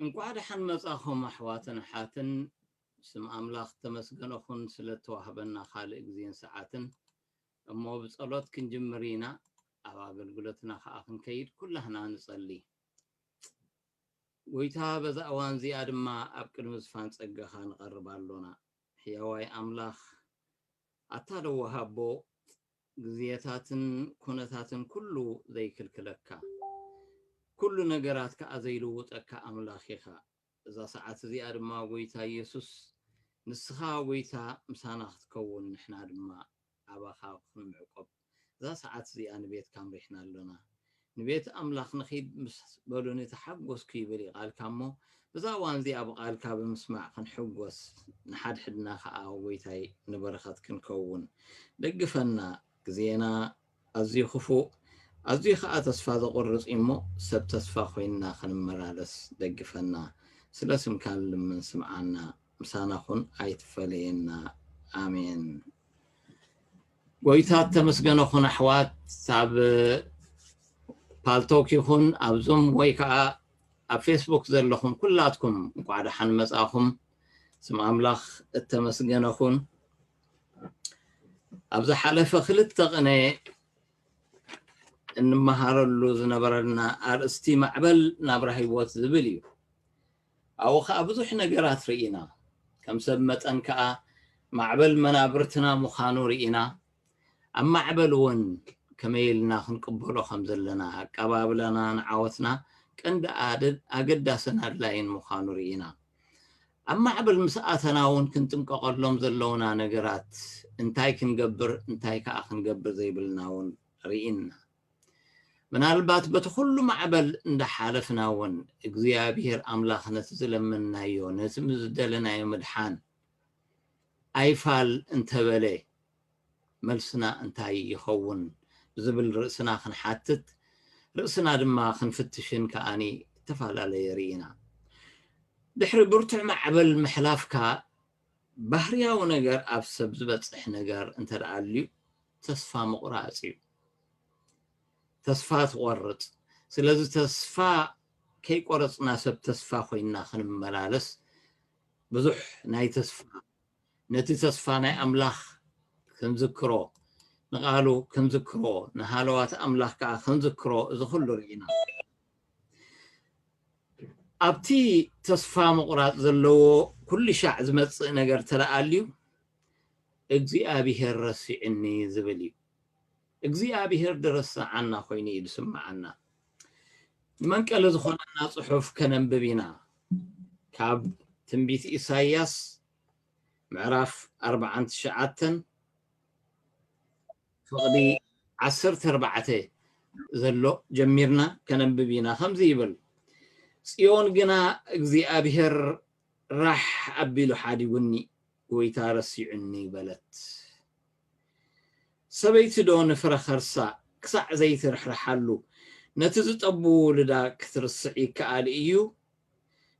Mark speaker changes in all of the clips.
Speaker 1: እንኳን ደህና መጻኹም አሕዋትን ሓትን ስም አምላኽ ተመስገነኹን ስለተዋህበና ካልእ ግዜን ሰዓትን እሞ ብጸሎት ክንጅምሪና ኣብ ኣገልግሎትና ከዓ ክንከይድ ኩላህና ንጸሊ ወይታ በዛ እዋን እዚኣ ድማ ኣብ ቅድሚ ዝፋን ፀጋኻ ንቐርብ ኣሎና ሕያዋይ ኣምላኽ ኣታደወሃቦ ግዜታትን ኩነታትን ኩሉ ዘይክልክለካ كل نجارات كأزيلو وتأكا أملاخيخا إذا ساعات زي أرما ويتا يسوس نسخا ويتا مسانخ تكون نحنا أرما عباخا ونعقب إذا ساعات زي أنا بيت كامريحنا لنا نبيت أملاخ نخيد بلوني تحقوس كيبلي قال كامو إذا وان زي أبقى قال كاب مسمع خنحقوس نحد حدنا خا ويتاي نبرخات كنكون دقفنا زينا أزي خفو أزي خا تصفى قرص إمو سب تصفى خوينا خنمرالس دقفنا سلاسم كان من سمعنا مسانا خون آيت فلينا آمين ويتات تمسجن خون أحوات ساب بالتوكي خون أبزم ويكا أب فيسبوك زلخون كلاتكم قاعد حن مساخم سم أملاخ التمسجن خون أبز حلفة خلت تغني إن مهار اللوز نبرنا أرستي معبل نبره يوت زبليو أو خابزو حنا قرات رئينا كم سمت أنك معبل منابرتنا مخانو رئينا أما معبل ون كميلنا خنقبلو خمزلنا كبابلنا نعوتنا كند أقدا سنة لاين مخانو رئينا أما معبل مساءتنا ون كنتم كقرلهم زلونا نقرات انتاي كنقبر انتاي كأخن قبر زي بلنا ون رئينا من البات بتخلو معبل عند حالفنا ون اغزيابير أملاخنا تزلمنا يون نتمزدلنا يمدحان أيفال انتبالي ملسنا انتاي يخون زبل رأسنا خنحاتت رأسنا دما خنفتشن كأني تفال على يرينا دحر برتع معبل محلافكا بحريا ونقر أبسب زبت إحنقر انت رأليو تصفى مقراسيو تسفات ورط سلازو تسفا كي قرص ناسب تسفا خوينا خنم ملالس بزح ناي تسفا نتي تسفا ناي أملاخ كنذكرو نقالو كنذكرو نهالوات أملاخ كا كنذكرو إذا خلو رئينا أبتي تسفا مقرات زلو كل شاع زمتص نقر تلقاليو اجزي أبي هرسي إني زبليو እግዚአብሔር ድረስ ዓና ኮይኒ ይስማዓና መንቀለ ዝኾነና ጽሑፍ ከነንብቢና ካብ ትንቢት ኢሳይያስ ምዕራፍ 49 ፍቕዲ 14 ዘሎ ጀሚርና ከነንብቢና ከምዚ ይብል ጽዮን ግና እግዚአብሔር راح أبيلو حاديوني ويتارسيعني بلت سبيت دون فرخرسا كسع زيت رحرحلو نتزت أبو لدا كثر السعي كآل إيو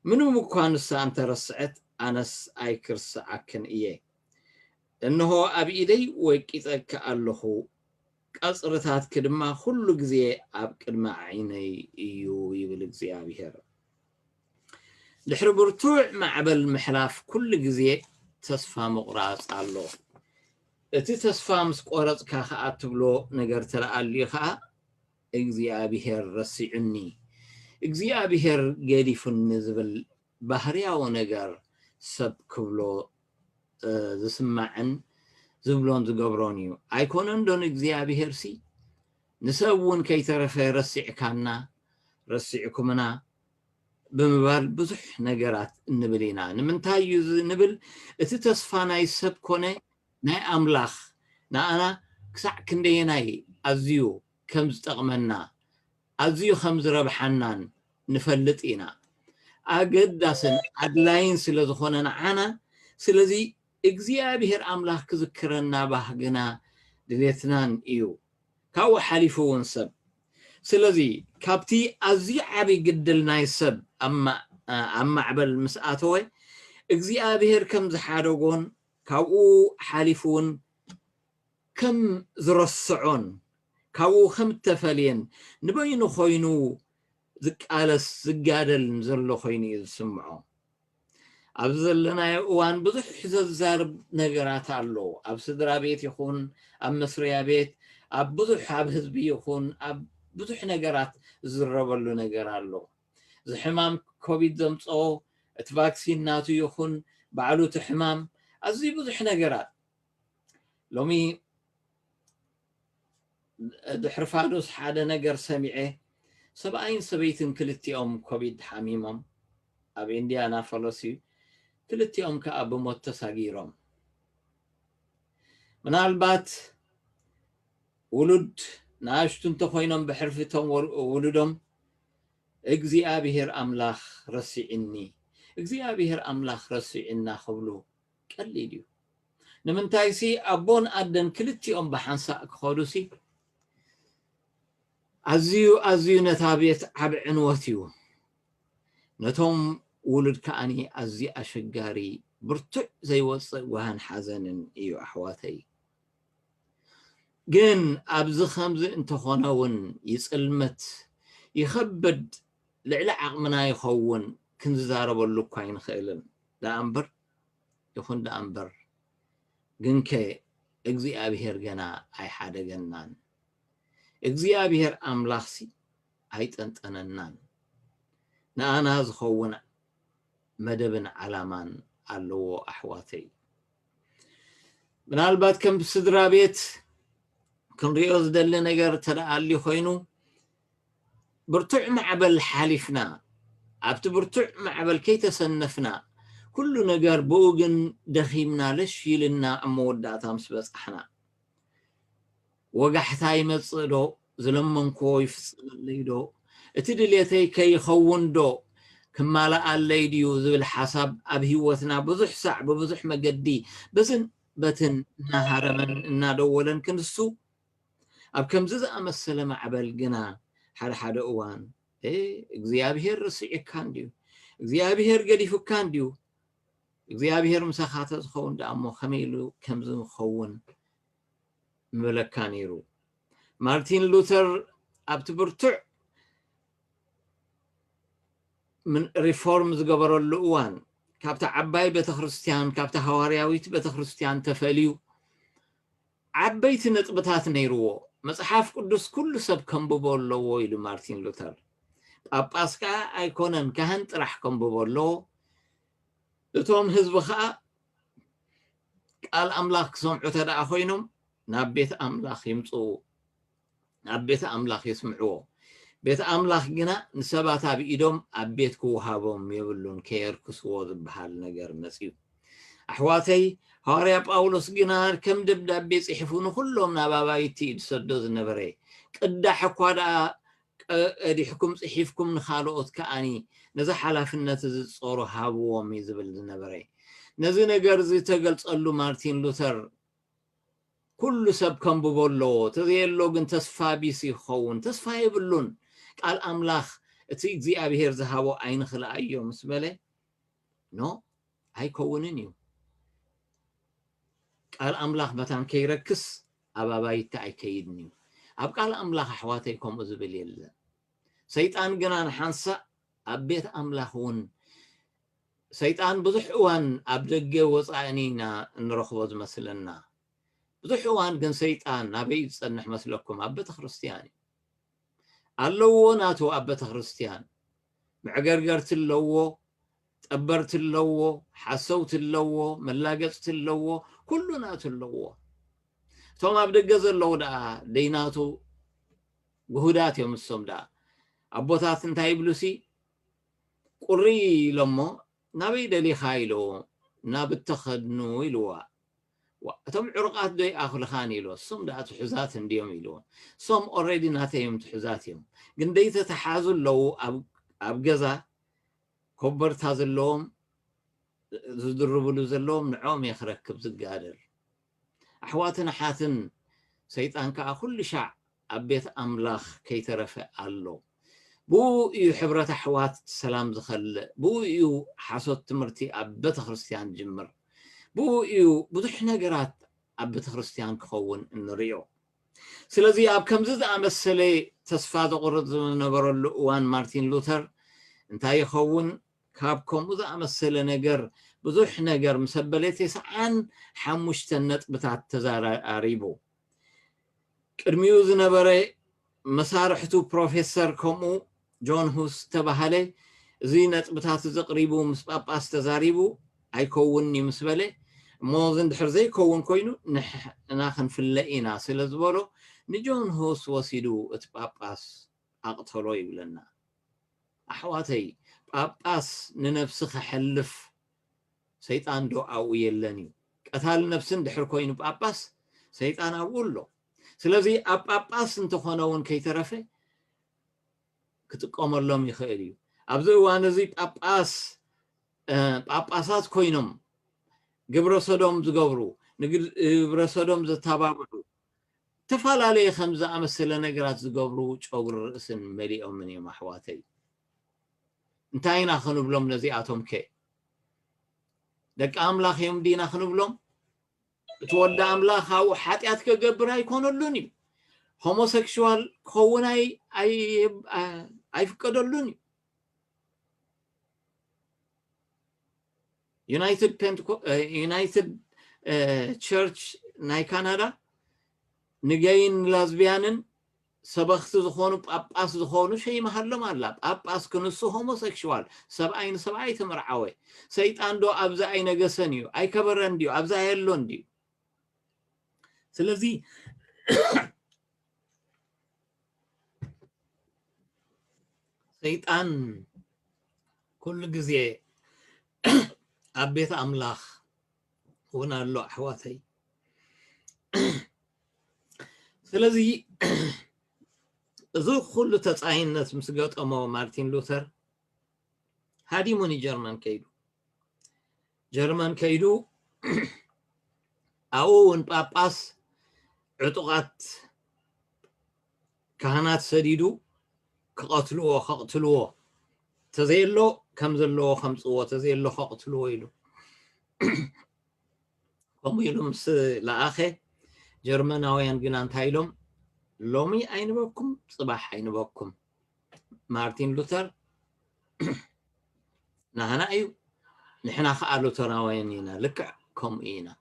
Speaker 1: منو مكوانسا أنت رسعت أنس آيكرس عكن إيه إنه أبي إيدي ويكيتك كآله كأسرتات كدما خلو جزي أب كدما عيني إيو يبلغ زي أبيهر دحر برتوع معبل محلاف كل جزيء تصفى مقراص الله اتي تصفى مسقورص كاخا تبلو نجر تلالي خا እግዚአብሔር ረሲዕኒ እግዚአብሔር ገዲፉኒ ዝብል ባህርያዊ ነገር ሰብ ክብሎ ዝስማዕን ዝብሎን ዝገብሮን እዩ ኣይኮነን ዶን እግዚአብሔር ሲ ንሰብ እውን ከይተረፈ ረሲዕካና ረሲዕኩምና ብምባል ብዙሕ ነገራት እንብል ኢና ንምንታይ እዩ ንብል እቲ ተስፋ ናይ ሰብ ኮነ ናይ ኣምላኽ ንኣና ክሳዕ ክንደየናይ ኣዝዩ ከም ዝጠቕመና ኣዝዩ ከም ዝረብሓናን ንፈልጥ ኢና ኣገዳስን ኣድላይን ስለ ዝኾነ ንዓና ስለዚ እግዚአብሔር ኣምላኽ ክዝክረና ባህግና ድሌትናን እዩ ካብኡ ሓሊፉ እውን ሰብ ስለዚ ካብቲ ኣዝዩ ዓብይ ግድል ናይ ሰብ ኣብ ማዕበል ምስ ኣተወ እግዚአብሔር ከም ዝሓደጎን ካብኡ ሓሊፉ እውን ከም ዝረስዖን ካብኡ ከም ተፈልየን ንበይኑ ኮይኑ ዝቃለስ ዝጋደል ዘሎ ኮይኑ እዩ ዝስምዖ ኣብ ዘለናዮ እዋን ብዙሕ ዘዛርብ ነገራት ኣሎ ኣብ ስድራ ቤት ይኹን ኣብ መስርያ ቤት ኣብ ብዙሕ ኣብ ህዝቢ ይኹን ኣብ ብዙሕ ነገራት ዝረበሉ ነገር ኣሎ ዝሕማም ኮቪድ ዘምፅኦ እቲ ቫክሲን ናቱ ይኹን ባዕሉ እቲ ሕማም ኣዝዩ ብዙሕ ነገራት ሎሚ ድሕሪ ፋዶስ ሓደ ነገር ሰሚዐ ሰብኣይን ሰበይትን ክልቲኦም ኮቪድ ሓሚሞም ኣብ ኢንዲያናፖሊስ ክልቲኦም ከዓ ብሞት ተሳጊሮም ምናልባት ውሉድ ንኣሽቱ እንተኮይኖም ብሕርፊቶም ውሉዶም እግዚአብሔር ኣምላኽ ረሲዕኒ እግዚአብሔር ኣምላኽ ረሲዕና ክብሉ ቀሊል እዩ ንምንታይ ሲ ኣቦን ኣደን ክልቲኦም ብሓንሳእ ክኸዱ ሲ ኣዝዩ ነታ ቤት ዓብ ዕንወት እዩ ነቶም ውሉድ ከዓኒ ኣዝዩ ኣሸጋሪ ብርቱዕ ዘይወፅእ ዋህን ሓዘንን እዩ ኣሕዋተይ ግን ኣብዚ ከምዚ እንተኾነ እውን ይፅልመት ይኸብድ ልዕሊ ዓቕምና ይኸውን ክንዝዛረበሉ እኳ ኣይንኽእልን ዳኣምበር ይኹን ዳኣምበር ግን ከ እግዚአብሔር ገና ኣይሓደገናን እግዚአብሔር ኣምላኽሲ ኣይጠንጠነናን ንኣና ዝኸውን መደብን ዓላማን ኣለዎ ኣሕዋተይ ምናልባት ከም ስድራ ቤት ክንሪኦ ዝደሊ ነገር ተደኣሊ ኮይኑ ብርቱዕ ማዕበል ሓሊፍና ኣብቲ ብርቱዕ ማዕበል ከይተሰነፍና ኩሉ ነገር ብኡ ግን ደኺምና ለሽ ኢልና ኣብ መወዳእታ ምስ በፃሕና ወጋሕታ ይመፅእ ዶ ዝለመንክዎ ይፍፅመለይ ዶ እቲ ድሌተይ ከይኸውን ዶ ክማልኣለይ ድዩ ዝብል ሓሳብ ኣብ ሂወትና ብዙሕ ሳዕ ብብዙሕ መገዲ በዝን በትን እናሃረመን እናደወለን ክንሱ ኣብ ከምዚ ዝኣመሰለ ማዕበል ግና ሓደ ሓደ እዋን እግዚአብሔር ረሲዕካ እንድዩ እግዚአብሔር ገዲፉካ እንድዩ እግዚአብሔር ምሳኻ ተዝኸውን ዳ እሞ ከመይ ኢሉ ከምዚ ዝኸውን ምበለካ ነይሩ ማርቲን ሉተር ኣብቲ ብርቱዕ من ريفورم ዝገበረሉ እዋን ካብታ ዓባይ ቤተክርስትያን ካብታ ሃዋርያዊት ቤተክርስትያን ተፈልዩ ዓበይቲ ነጥብታት ነይርዎ መጽሓፍ ቅዱስ ኩሉ ሰብ ከንብቦ ኣለዎ ኢሉ ማርቲን ሉተር ጳጳስ ከዓ ኣይኮነን ካህን ጥራሕ ከንብቦ ኣለዎ እቶም ህዝቢ ከዓ ቃል ኣምላኽ ክሰምዑ ተደኣ ኮይኖም ናብ ቤተ ኣምላኽ ይምፅኡ ናብ ቤተ ኣምላኽ ይስምዕዎ ቤተ ኣምላኽ ግና ንሰባት ኣብ ኢዶም ኣብ ቤት ክወሃቦም የብሉን ከየርክስዎ ዝበሃል ነገር መፅዩ ኣሕዋተይ ሃዋርያ ጳውሎስ ግና ከም ደብዳቤ ፅሒፉ ንኩሎም ናብ ኣባይቲ ዝሰዶ ዝነበረ ቅዳሕ እኳ ደኣ ቀዲሕኩም ፅሒፍኩም ንኻልኦት ከዓኒ ነዚ ሓላፍነት ዝፀሩ ሃብዎም እዩ ዝብል ዝነበረ ነዚ ነገር እዚ ተገልፀሉ ማርቲን ሉተር ኩሉ ሰብ ከንብቦ ኣለዎ ተዘየሎ ግን ተስፋ ቢስ ይኸውን ተስፋ የብሉን ቃል ኣምላኽ እቲ እግዚአብሔር ዝሃቦ ኣይንኽልኣዮ ምስ በለ ኖ ኣይከውንን እዩ ቃል ኣምላኽ በታን ከይረክስ ኣብ ኣባይቲ ኣይከይድን እዩ ኣብ ቃል ኣምላኽ ኣሕዋተይ ከምኡ ዝብል የለን ሰይጣን ግና ንሓንሳእ ኣብ ቤት ኣምላኽ እውን سيطان بزح وان أبدقى وصانينا نرخبوز مثلنا بزح وان كن سيطان نبي تصنح مثلكم أبت خريستياني اللو ناتو أبت خريستيان معقرقرت اللو تقبرت اللو حسوت اللو ملاقصت اللو كله ناتو اللو ثم أبدقى زلو دا ديناتو جهودات يوم السوم دا أبوتات انتهي بلوسي قري لما نبي دلي خايلو نابتخدنو يلوا وتم عرقات دوي آخر خاني لو السوم دا تحزات انديوم يلوا سوم already ناتيهم تحزاتهم قنديت تحازل لو أبقزا كبر تازلوم زدربوا له زلوم نعوم يخركب زقادر أحواتنا حاتن سيطان كا كل شع أبيت أملاخ كي ترفع الله بو يو حبرة أحوات سلام زخل بو يو حاسوت تمرتي أبت خريستيان جمر بو يو بضحنا قرات أبت خريستيان كخون النريو سلازي أب كم زد أمسلي تصفاد قرد نبر اللقوان مارتين لوثر انتهي خون كابكم وذا أمسل نجر بزح نجر مسبلتي سعان حمشتنت بتاع التزاريبو كرميوز نبري مسارحتو بروفيسور كومو جون هوس تبهله زينة بتاع تزقريبو مسباب استزاريبو أي كوني مسبله موزن دحرزي كون كوينو ناخن في اللقينا سلزبولو نجون هوس وسيدو اتباباس أقتلو يبلنا أحواتي باباس ننفسخ حلف سيطان دو أو يلني قتال نفسن دحر كوينو باباس سيطان أقول له سلازي باباس انتخونون كي ترفي كتقوم لهم يخيريو أبزو وانزي باباسات كوينم قبر صدوم زقبرو قبر صدوم زتابعو تفعل عليه خمسة أمثلة نقرات زقبرو شوقر رأسن مليئة من يوم أحواتي انتاينا خنو بلوم نزيعاتهم كي دك أملاخ يوم دينا خنو بلوم بتودى أملاخ أو حاتيات كقبرها يكونوا اللوني homosexual كون أي فكدوا اللوني United Church ناي كندا نجاين لازبيانن سبخت زخونو باباس زخونو شيء محلو مالا باباس كنسو homosexual سبعي تمرعوي سيطان دو أبزا أي نغسنيو أي كبرن ديو أبزا يلون ديو سلزي سيطان كل جزية أبيت أملاخ هنا اللو أحواتي سلزي ذو كل تتعين ناس مسقط أمو مارتين لوثر هادي موني جرمان كيدو أون باباس عطقات كهنات سديدو كقتلوه تزيلو كم زلو خمسوه تزيلو خقتلوه يلو هم يلوم لآخي جرماناويان جنان تايلوم لومي أين بكم صباح أين بكم مارتين لوثر نحنا أيو نحنا خا لوثراوينينا لككم إينا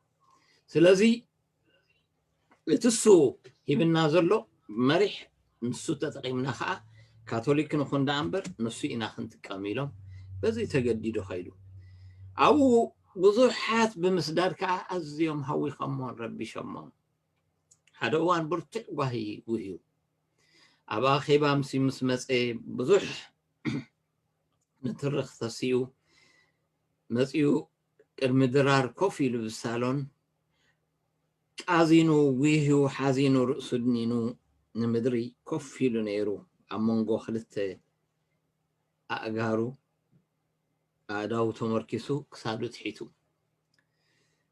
Speaker 1: سلازي لتسو يبنا زلو مريح نسو تتقيمنا خا كاثوليك نخون دامبر نسو إنا خنت كاميلو بزي تجديدو خيلو أو بزوحات بمسدار كا أزيوم هوي خمون ربي شمون هذا وان برتع وهيو أبا خيبام سي مسمسي بزوح نترخ تسيو مسيو المدرار كوفي بالصالون قازينو ويهو حازينو رأسدنينو نمدري كوفي لنيرو أمونغو خلت أقارو أداو تمركسو كسادو تحيتو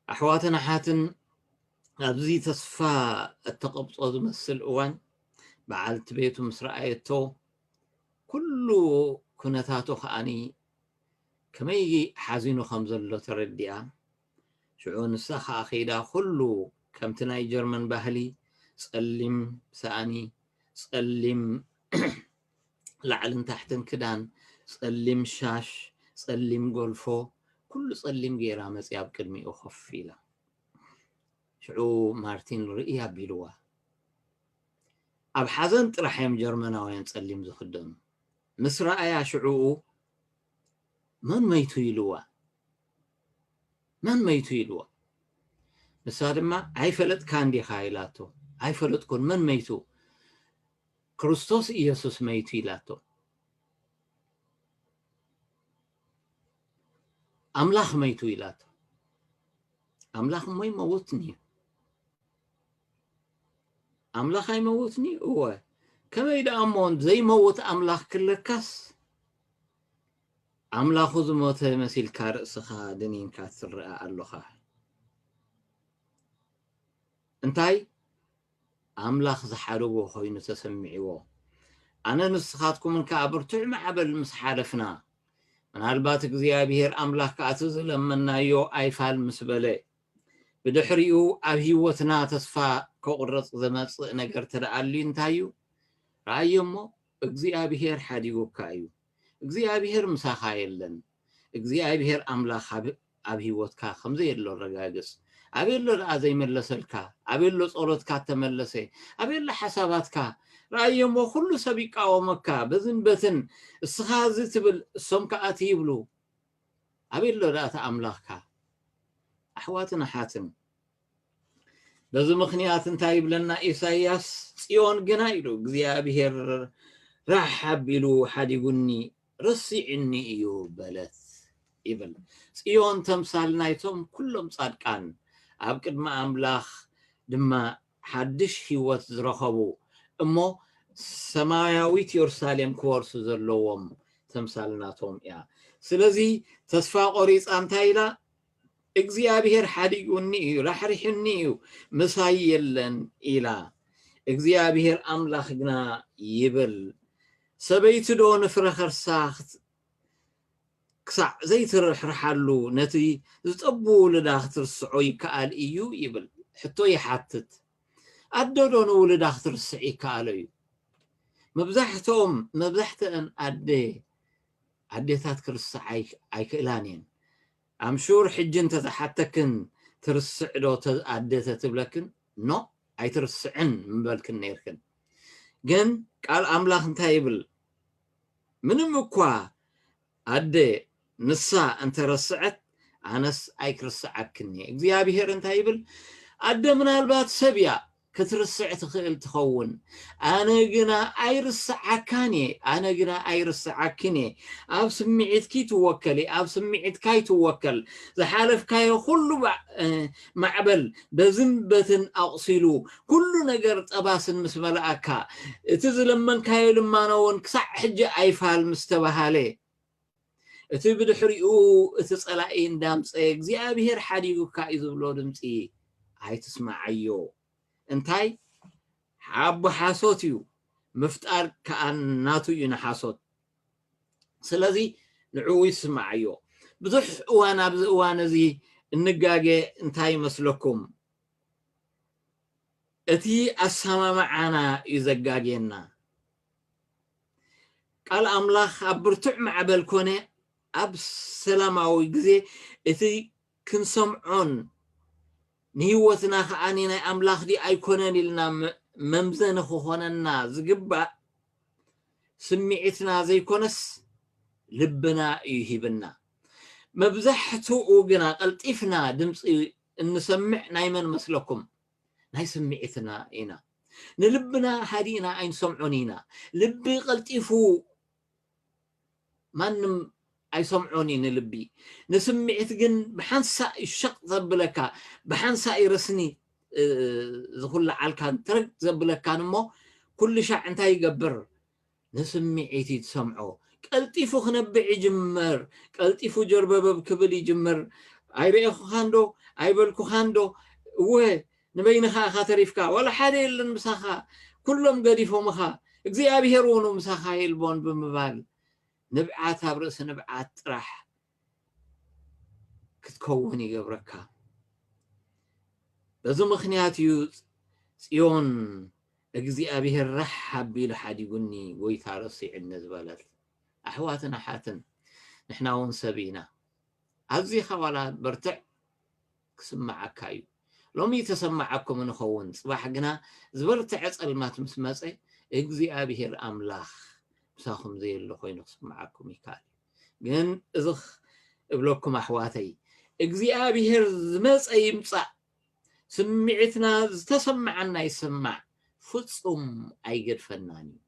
Speaker 1: أحواتنا حاتن أبزي تصفى التقبط مثل أوان بعلت بيتو مسرعيتو كله كنتاتو خاني كما يجي حازينو خمزلو ترديا شعون الساخة أخيدا كله كم تناي جرمن بهلي سألم ساني سألم لعلن تحتن كدان سألم شاش سألم غولفو كل صليم غيرها مسياب كلمي أخفيلا شعو مارتين رئيها بيلوا أب حزن ترحم جرمنا وين صليم زخدم مصر أيا شعو من ميتو يلوا من ميتو يلوا مسار ما هاي فلت كان دي خايلاتو هاي فلت كون من ميتو كريستوس إيسوس ميتو يلاتو أملاخ ميتو يلاتو أملاخ ما يموتني أملاخ يموتني هو كما إذا أمون زي موت أملاخ كل كاس أملاخ زموت مثل كارسخا دنين كاثر اللخا انتاي أملاخ زحارو خوينو تسمعيو أنا نسخاتكم من كابر تعمى عبل مسحالفنا من هالبات እግዚአብሔር أملاخ كاتز لما يو أيفال مسبلي بدحريو أبهيوتنا تسفى كقرص زمص ነገር ተደአሊ እንታዩ ራእየሞ እግዚአብሔር ሓዲጉ ካዩ እግዚአብሔር ምሳኻ የለን እግዚአብሔር አምላኽ አብህይወትካ ከምዘ የሎ ረጋግስ አቤሎ አዘይ መለሰልካ አቤሎ ጸሎትካ ተመለሰ አቤሎ ሐሳባትካ ራእየሞ ሁሉ ሰቢቃወመካ በዝንበትን እስኻዝ ትብል ሶምካ አትይብሉ አቤሎ ዳታ አምላኽካ أحواتنا حاتم بزو مخنيات انتاي بلنا إساياس صيون جنايلو እግዚአብሔር رحب يلو حديقني رسعني إيو بلث يبل صيون تمثالنا يتم كلهم صادقان أبقد ما أملاخ دما حدش هيوت زرخبو أمو سماياويت يرساليم كورس زرلوهم تمثالنا توم يا سلزي تسفا قريص أنتايلا እግዚአብሔር ሓዲጉኒ ራሕሪሕኒ ምሳይ የለን ኢላ እግዚአብሔር አምላኽ ግና ይብል ሰበይቲ ዶ ንፍረኸርሳ ክሳዕ ዘይትርሕርሓሉ ነቲ ዝጠቡ ውልዳ ክትርስዖ ይከኣል እዩ ይብል ሕቶ ይሓትት ኣዶ ዶ ንውልዳ ክትርስዕ ይከኣል እዩ መብዛሕትአን ኣዴታት ክርስዕ ኣይክእላን እየን I'm sure حجن تتحتكن ترسعدو تأديت تبلكن نو أي ترسعن مبالكن نيركن جن قال أملاخ انتايبل من مكوا أدي نسا انت رسعت أنس أي كرسعكني እግዚአብሔር انتايبل أدي من البات سبيا كترسع تخيل تخون أنا جنا أيرسعكاني أنا جنا أيرسعكني أب سمعت كي توكلي أب سمعت كاي توكل زحالف كاي كله معبل بزنبة أغسلو كل نجرت أباسن مسملأكا تزلمن كاي لما نون كسع حجة أيفال مستوهالي تبدو حريقو تسألين دامس እግዚአብሔር حديقو كايزو بلو دمسي هاي تسمع عيو انتاي حاب حاسوتيو مفتار كأن ناتو ينحاسوت سلازي نعوي سمعيو بزح وانا زي النقاقة انتاي مسلكم اتي اسهما معنا يزقاقينا قال املاخ ابرتع مع بالكوني اب سلاماوي قزي اتي كنسمعون نيوتنا خانينا أملاخ دي أيكونن لنا ممزن خوخوننا زقبا سمعتنا زي كونس لبنا يهبنا مبزحتو وقنا قلطيفنا دمس نسمع نايمن مسلكم ناي سمعتنا إنا نلبنا هادينا أين سمعونينا لبي قلطيفو منم أي سمعوني نلبي نسمعت جن بحنسا الشق زبلكا بحنسا يرسني زخل عالكان ترك زبلكا نمو كل شيء انتا يقبر نسمعتي تسمعو قلطيفو خنبع يجمر قلطيفو جربب بكبل يجمر اي ريخو خاندو اي بلكو خاندو نبينخا خاطريفكا ولا حدا يلن مساخا كلهم قديفو مخا እግዚአብሔር ሆኖ مساخا يلبون بمبال نبعات هابرس نبعات راح كتكوني قبركا بزو مخنيات صيون እግዚአብሔር رحب بيلو حد يقولني ويتارسي عنا زبالات أحواتنا حاتن نحنا ونسبينا أزي خوالات برتع كسمعك كايو لومي تسمعكم نخون صباح جنا زبرتع المات مسمسة إجزي أبيهر أملاخ مساخم زي اللي خوين كسمعكم يكالي جن إزخ بلوكم أحواتي إجزي أبيهر زمس أي مصع سمعتنا تسمعنا يسمع فتصم أيجد فناني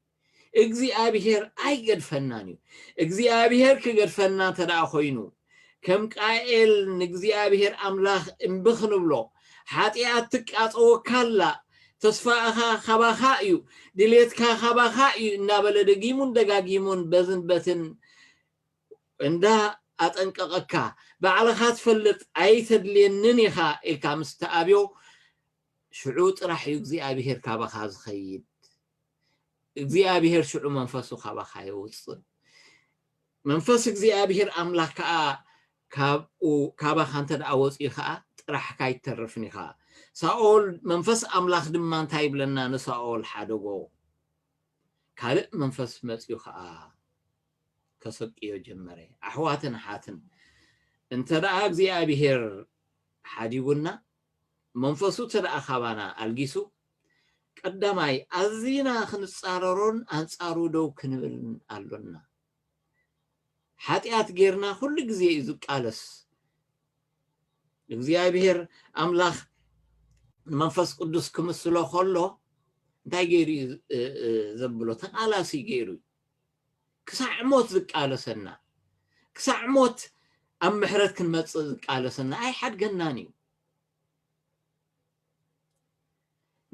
Speaker 1: إجزي أبيهر أيجد فناني إجزي أبيهر كجد فنان تدا خوينو كم قائل نجزي أبيهر أملاخ إنبخن بلو حاتياتك أتوكلا تصفاها خباخايو دليتك خباخايو نابل دقيمون دقاقيمون بزن بتن عندها أتنققكا بعلخات فلت أيتد ليننيخا إلكا مستقابيو شعوت راح يجزي أبيهر كابخاز خيد إجزي أبيهر شعو منفسو خباخا يوصل منفس إجزي أبيهر أملاخ كابخان تد أوصي خا راح كاي ترفني خا ساول منفس أملاخ دمان تايب لنا نساول حدوغو كالق منفس متيو خا كسقيو جمري أحواتن حاتن انت رأى زي أبيهر حديقنا منفسو ترى خبانا الجيسو قدامي أزينا خنصاررون أنصارو دو كنبلن ألونا حاتيات غيرنا كل جزي يزق ألس እግዚአብሔር አምላክ መንፈስ ቅዱስ ክምስሎ ኸሎ እንታይ ገይሩ ዘብሎ ተቃላሲ ገይሩ ክሳዕ ሞት ዝቃለሰና ክሳዕ ሞት ኣብ ምሕረት ክንመጽእ ዝቃለሰና ኣይ ሓድገናን እዩ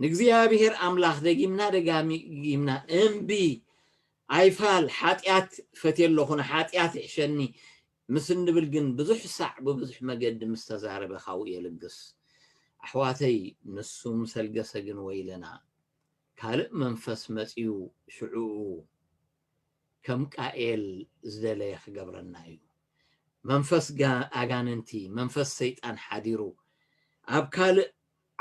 Speaker 1: ንእግዚአብሔር አምላክ ደጊምና እምቢ ኣይፋል ሓጢአት ፈትየለኹን ሓጢአት ይሕሸኒ ምስ እንብል ግን ብዙሕ ሳዕ ብብዙሕ መገዲ ምስተዛረበ ካው የልግስ ኣሕዋተይ ንሱ ምሰልገሰ ግን ወይለና ካልእ መንፈስ መጺኡ ሽዑኡ ከም ቃኤል ዝደለየ ክገብረና እዩ መንፈስ ኣጋንንቲ መንፈስ ሰይጣን ሓዲሩ ኣብ ካልእ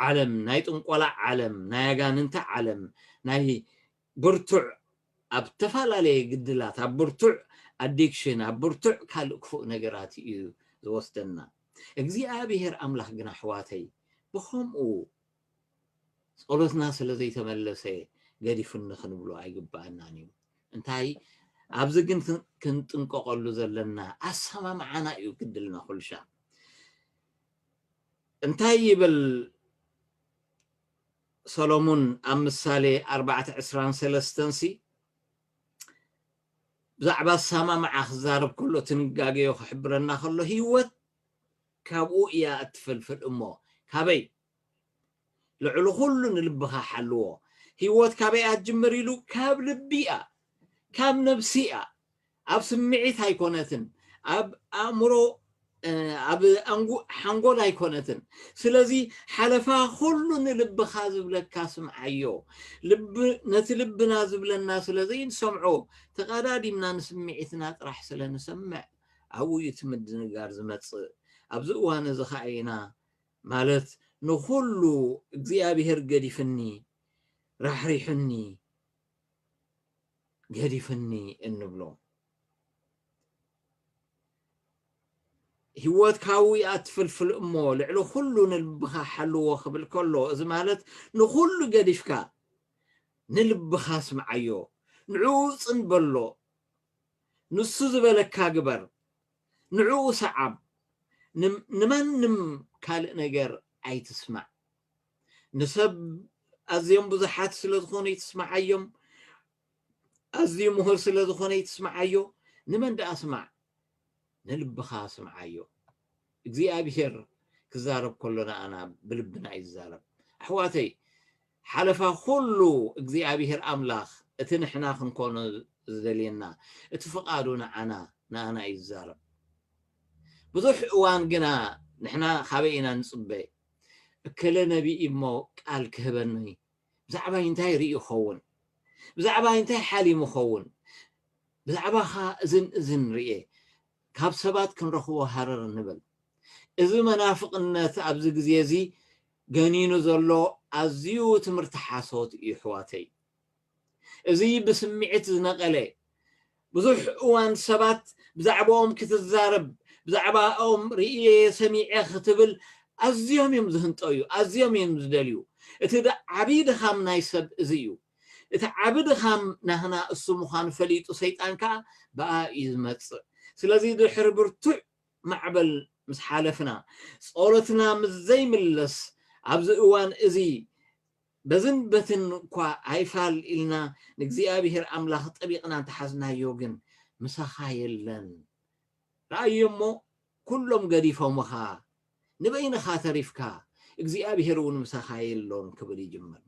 Speaker 1: ዓለም ናይ ጥንቆላ ዓለም ናይ ኣጋንንቲ ዓለም ናይ ብርቱዕ ኣብ ተፈላለየ ግድላት ኣብ ብርቱዕ addiction አብርቱዕ ካልእ ክፉእ ነገራት እዩ ዝወስደና እግዚአብሔር አምላክ ግን ኣሕዋተይ ብኸምኡ ጸሎትና ስለዘይተመለሰ ገዲፍን ክንብሎ ኣይግባአናን እዩ እንታይ ኣብዚ ግን ክንጥንቀቐሉ ዘለና ኣሰማምዓና እዩ ግድልና ኩልሻ እንታይ ይብል ሰሎሞን ኣብ ምሳሌ 4:23 ብዛዕባ ሰማምዓ ክዛረብ ከሎ ትንጋገዮ ክሕብረና ከሎ ህይወት ካብኡ እያ እትፈልፍል እሞ ካበይ ልዕሊ ኩሉ ንልብኻ ሓልዎ ህይወት ካበይ ኣትጅምር ኢሉ ካብ ልቢ እያ ካብ ነብሲ እያ ኣብ ስምዒት ኣይኮነትን ኣብ ኣእምሮ ኣብ ሓንጎል ኣይኮነትን ስለዚ ሓለፋ ኩሉ ንልብኻ ዝብለካ ስምዓዮ ነቲ ልብና ዝብለና ስለዘይንሰምዖ ተቐዳዲምና ንስምዒትና ጥራሕ ስለንሰምዕ ኣብኡ እቲ ምድንጋር ዝመጽእ ኣብዚ እዋን እዚ ከዓ ኢና ማለት ንኩሉ እግዚኣብሔር ገዲፍኒ ራሕሪሕኒ ገዲፍኒ እንብሎ ህይወት ካዊ ኣትፍልፍል እሞ ልዕሊ ኩሉ ንልብኻ ሓልዎ ክብል ከሎ እዚ ማለት ንኩሉ ገዲፍካ ንልብኻ ስምዓዮ ንዕኡ ጽንበሎ ንሱ ዝበለካ ግበር ንዕኡ ሰዓብ ንማንም ካልእ ነገር ኣይትስማዕ ንሰብ ኣዝዮም ብዙሓት ስለ ዝኾኑ ይትስማዓዮም ኣዝዩ ምሁር ስለ ዝኾነ ይትስማዓዮ ንመን ደኣ ስማዕ ንልብኻ ስምዓዮ እግዚኣብሔር ክዛረብ ከሎና ኣና ብልብና ይዛረብ ኣሕዋተይ ሓለፋ ኩሉ እግዚኣብሔር ኣምላኽ እቲ ንሕና ክንኮኖ ዝደልየና እቲ ፍቓዱ ንኣና ይዛረብ ብዙሕ እዋን ግና ንሕና ካበይ ኢና ንጽበ እከለ ነቢይ እሞ ቃል ክህበኒ ብዛዕባ እንታይ ርኢ ይኸውን ብዛዕባ እንታይ ሓሊሙ ይኸውን ብዛዕባኻ እዝን ርኤ ካብ ሰባት ክንረኽቦ ሃረር ንብል እዚ መናፍቅነት ኣብዚ ግዜ እዚ ገኒኑ ዘሎ ኣዝዩ ትምህርቲ ሓሶት እዩ ኣሕዋተይ እዚ ብስምዒት ዝነቐለ ብዙሕ እዋን ሰባት ብዛዕባኦም ክትዛረብ بزعبا أم رئي سميع ختبل أزيهم يمزهنطيو أزيهم يمزدليو إتدا عبيد خام نايسب زيو إتا عبيد خام نهنا السمخان فليتو سيطانكا بقى يزمت سلازي دو حربرتو معبل مس حالفنا صولتنا مزي ملس عبز اوان ازي بزن بتن كوا هيفال إلنا نجزي أبيهر أملاخ طبيقنا تحزنا يوجن مسخا يلن رأيمو كلهم قريفة ومخا نبين خاطريفكا اجزي أبيهرون مسخا يلون كبري جمل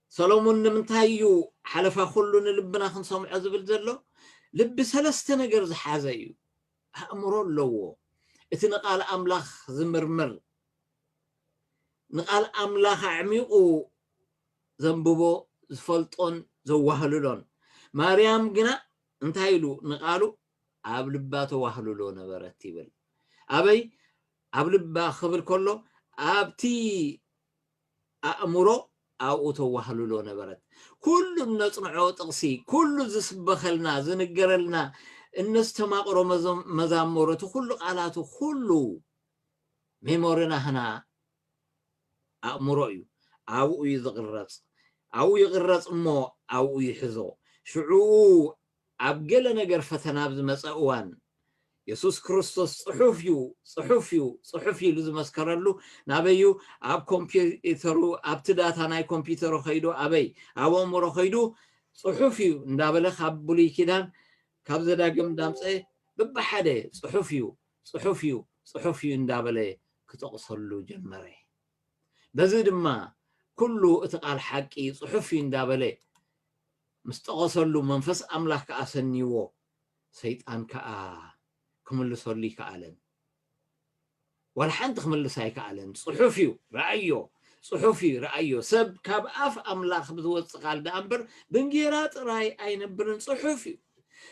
Speaker 1: سلومون من تايو حلفا خلون لبنا خنصوم عزبل زلو لب سلسة نقرز حازيو أمرون لو اتنقال أملاخ زمرمر نقال أملاخ عميقو زنبوبو زفلطون زوهلولون مريم جنا انتهيلو نقالو عبلباتو وهلولو نبرت يبل أبي عبلبا خبر كله أبتي أمرو أو توهلولو نبرت كل نصنعو تقسي كل زسبخلنا زنقرلنا الناس تماقرو مزامورتو كل قالاتو كله ميمورنا هنا أمرويو أو يزغرص أو يغرص مو أو يحزو شعو أبقل نجر فتنا بزمسأوان يسوس كريستوس صحفيو لازم أذكرله نبيو أب كمبيوترو أب تداتا ناي كمبيوترو خيدو أبي أو أمرو خيدو صحفيو ندابله خبولي كده كابز داقم دامسه ببحده صحفيو ندابله كتقصلو جمره بزيد ما كله اتقال حقي صحفي ندابله مستقصلو منفس أملاك كأسنيو سيطان كأ كمل صلي كألن والحين تخمل ساي كألن صحفي رأيو سب كاب أف أملاك بذوت قال دامبر بنجيرات راي أين برن صحفي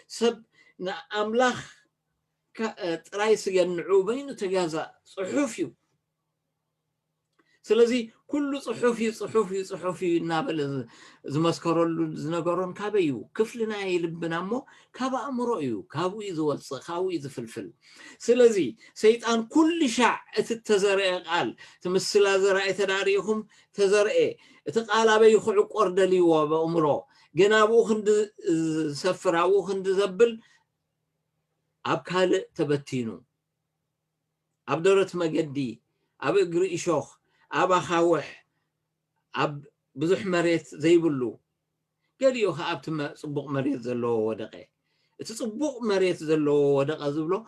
Speaker 1: سب نا أملاك راي سجنعو بين تجازا صحفي سلازي كل صحفي نابل زمسكرلو زنقرون كابيو كفلنا يلبنا مو كابا أمرؤيو كابو يزولص خاوي يزفلفل سلازي سيطان كل شع اتتزرع قال تمثلا زرع تداريهم تزرع اتقال أبي خلق أردلي وبأمرو جنابو خند سفراو خند زبل أبكال تبتينو أبدرت مجدي أبي قرئ شوخ أبا خاوح أب بزح مريت زي بلو قال يوخ أبتما صبق مريت زلو ودقي تصبق مريت زلو ودقا زبلو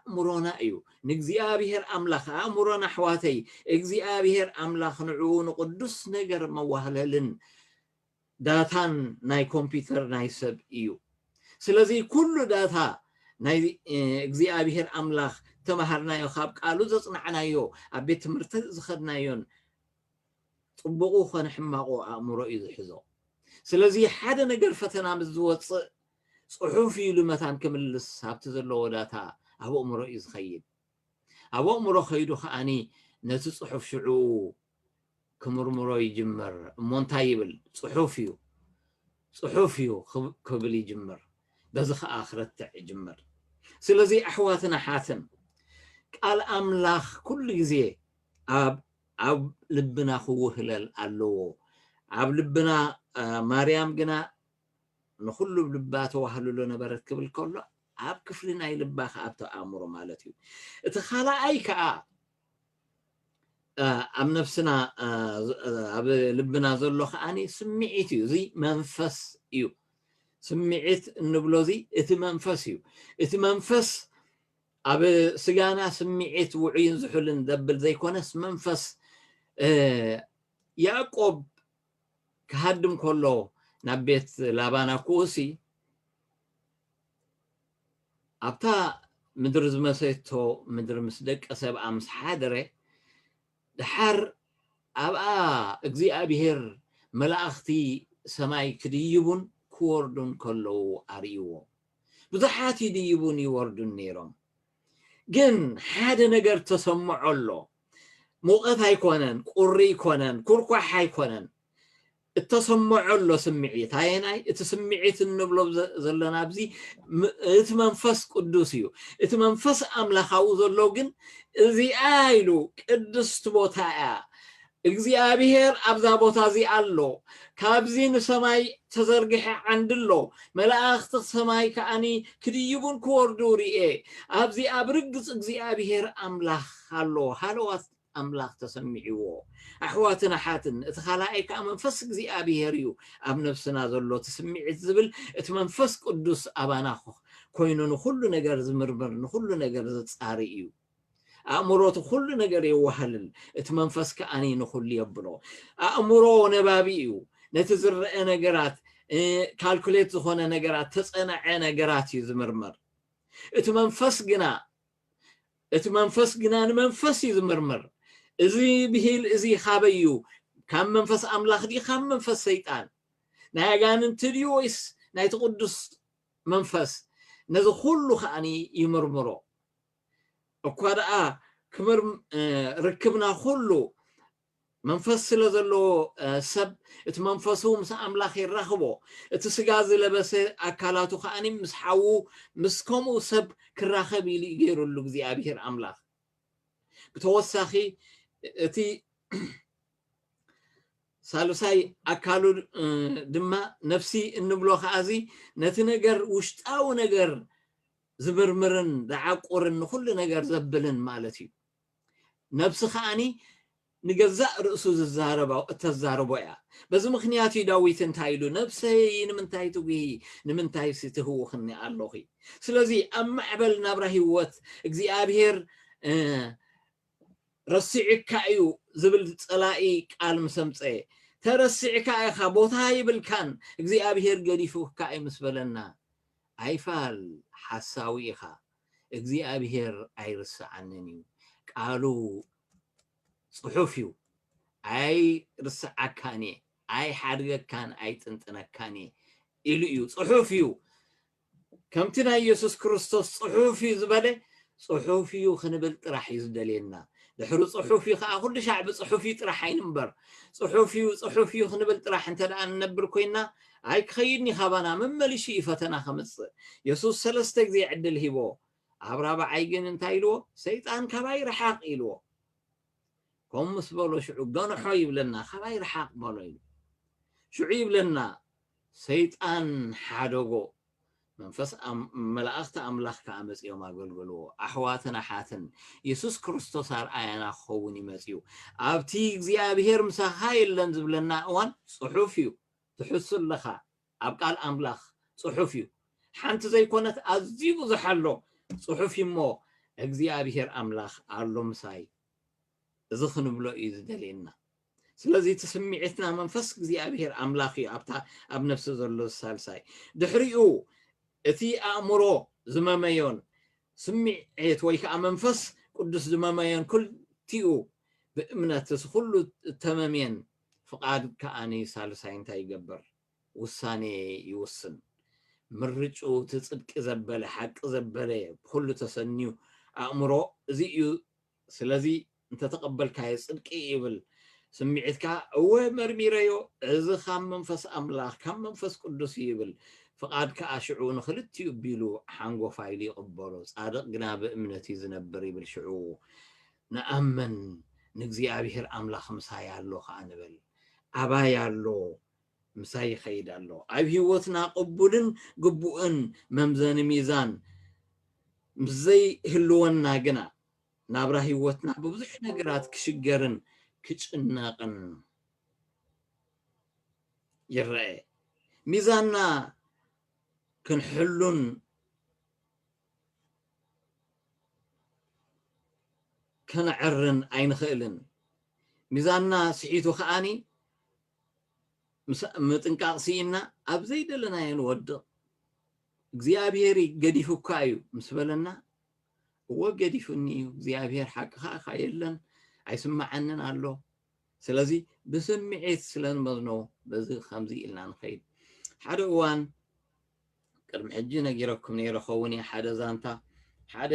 Speaker 1: أمرونا أيو نجزي أبيهر أملاخ أمرونا حواتي اجزي أبيهر أملاخ نعون قدس نجر موهللن داتان ناي كمبيوتر ناي سب إيو سلازي كل داتا ناي اجزي أبيهر أملاخ تمهرنا يو خاب قالو زصنعنا يو أبيت مرتز زخدنا طبقو خن حماقو أمرو إذا حزو سلازي حدا نقر فتنا مزوت صحوفي لمتان كمل السابت زلو وداتا أبو أمرو إذا خيد أبو أمرو خيدو خاني نتو صحوف شعو كمرمرو يجمر مونتايبل صحوفيو قبل يجمر بزخ آخرت يجمر سلازي أحواتنا حاتم قال أملاخ كل جزيه أب لبنا خوه هلال ألو أب لبنا مريم جنا نخلو بلباته وحلو نبرت قبل كله أب كفلنا يلباخ أب تأمره مالتي اتخالا أي كأ أم نفسنا أب لبنا زلوخ أني سمعتي زي منفس يو سمعت النبلوزي اتمنفس أبي سجانا سمعت وعين زحلن دبل زي كونس منفس يعقوب كهدم كله نبيت لابانا كوسي أبتا مدرز مسيتو مدر مسدك أساب أمس حادرة دحر أبقى اجزي أبيهر ملاختي سماي كديبون كوردون كله أريو بضحاتي ديبون يوردون نيرم جن حدا نجر تسمع له موقف هيكونن قري كونن كركوح هيكونن التسمع له سمعيت هاي التسمعيت النبلو زلنا بزي اتمنفس قدوسيو اتمنفس أملاخاو زلوغن زي آيلو قدست بوتايا እግዚአብሔር አብዛ ቦታ እዚ ኣሎ ካብዚ ንሰማይ ተዘርጊሐ ዓንድሎ መላእኽቲ ሰማይ ከዓኒ ክድይቡን ክወርዱ ርኤ ኣብዚ ኣብ ርግፅ እግዚአብሔር ኣምላኽ ኣሎ ሃለዋት ኣምላኽ ተሰሚዕዎ ኣሕዋትና ሓትን እቲ ካልኣይ ከዓ መንፈስ እግዚአብሔር እዩ ኣብ ነፍስና ዘሎ ትስምዒት ዝብል እቲ መንፈስ ቅዱስ ኣባና ኮይኑ ንኩሉ ነገር ዝምርምር ንኩሉ ነገር ዝፃሪ እዩ أمره كل نجار يوهلل اتمنفس كأني نخل يبلو أمره نبابيو نتزر نجارات كالكوليت زخون نجارات تسأنا نجارات يزمرمر اتمنفس جنا منفس يزمرمر إزي بهيل إزي خابيو كم منفس أملاخ دي خم منفس سيطان ناقان انتريويس نايتقدس منفس نزو خلو خاني يمرمرو وكذا كمر ركبنا خلو منفس لزلو سب اتمنفسو مس أملاخ الرخبو اتسجاز لبس أكلاتو خاني مسحو مسكمو سب كراخب يلي يجيرو اللو زي أبيهر أملاخ بتوسخي اتي سالوساي أكلو دما نفسي النبلو خازي نتنجر وشتاو نجر زمرمرن دعاقورن كل نجار زبلن مالتي نفس خاني نجزاء رأسو التزاربو يا بس مخنياتي داويت انتايلو نفسي نمنتايتو بيه نمنتاي سيتهو خني اللهي سلازي أما عبل نبرهي وات اكزي أبهير رسعي كايو زبل تلاقي قال مسمصي ترسعي كاي خبوتها يبلكان اكزي أبهير قديفو كاي مسبلنا عيفال حساويخا እግዚአብሔር አይርስዓንኒዩ ቃሉ ጽሑፍዩ አይ ርስዓካኔ አይ ሓድገካን አይ ጥንጥነካኔ ኢሉ እዩ ጽሑፍዩ ከምቲ ናይ ኢየሱስ ክርስቶስ ጽሑፍዩ ዝበለ ጽሑፍዩ ክንብል ጥራሕ እዩ ዝደልየና ድሕሪ ጽሑፍዩ ከዓ ኩሉ ሻዕቢ ጽሑፍዩ ጥራሕ ኣይንበር ጽሑፍዩ ክንብል ጥራሕ እንተደኣ ንነብር ኮይና أي خيرني خبانا من مليشي فتنا خمس يسوس سلستك زي عدل هيبو عبرابا عيقن انتايلو سيطان كباير حاق إلو كم مسبولو شعوب دون حويب لنا خباير حاق بولو شعيب لنا سيطان حادوغو منفس ملأخت أملاخ كامس يوم أقولوا أحواتنا حاتن يسوس كريستوس آيانا خوني مسيو أبتيك زي أبهير مساخاي اللنزب لنا أوان صحوفيو تحسن لخا أبقال أملاخ صحفيو حانت زي كونت أزيب زحلو صحفي مو أجزي أبيهر أملاخ عرلو مساي زخن بلو إيز دليلنا سلازي تسميعتنا منفسك زي أبيهر أملاخي أب نفس زرلو السالساي دحريو اتي أمرو زماميون سميعت ويكا منفس قدس زماميون كل تيو بإمنة تسخلو التمامين فقاد كأني سالسين تايجبر وساني يوسن مرجو تصدق زبالة حق زبالة كله تسنيو أمره زيو سلازي أنت تقبل كاي صدق يبل سمعتك هو مرميريو إذا خام منفس أملاخ كم منفس قدس يبل فقاد كأشعون خلت يبيلو حنقو فايلي قبلو صادق جناب إمنتي زنبري بالشعو نأمن نجزي أبيهر أملاخ مسايا اللو خانبل أبايا اللو مساي خيد اللو أبي وثنا قبولن قبوئن ممزان ميزان مزي هلوان ناقنا نابراهي وثنا ببزح نقرات كشجرن كشناقن يرأي ميزاننا كنحلون كنعرن أين خيلن ميزاننا سعيتو خاني متنقاقسينا أبزيد لنا ينود እግዚአብሔሪ ገዲፉካዩ ምስበለና ወገዲፉኒ እግዚአብሔር ሓቅኻ የለን አይስማዓንን አሎ ስለዚ ብስምዒት ስለንመዝኖ በዚ ከምዚ ኢልና ንኸይድ ሓደ እዋን ቅድሚ ሕጂ ነጊረኩም ነይረ ኸውን ሓደ ዛንታ ሓደ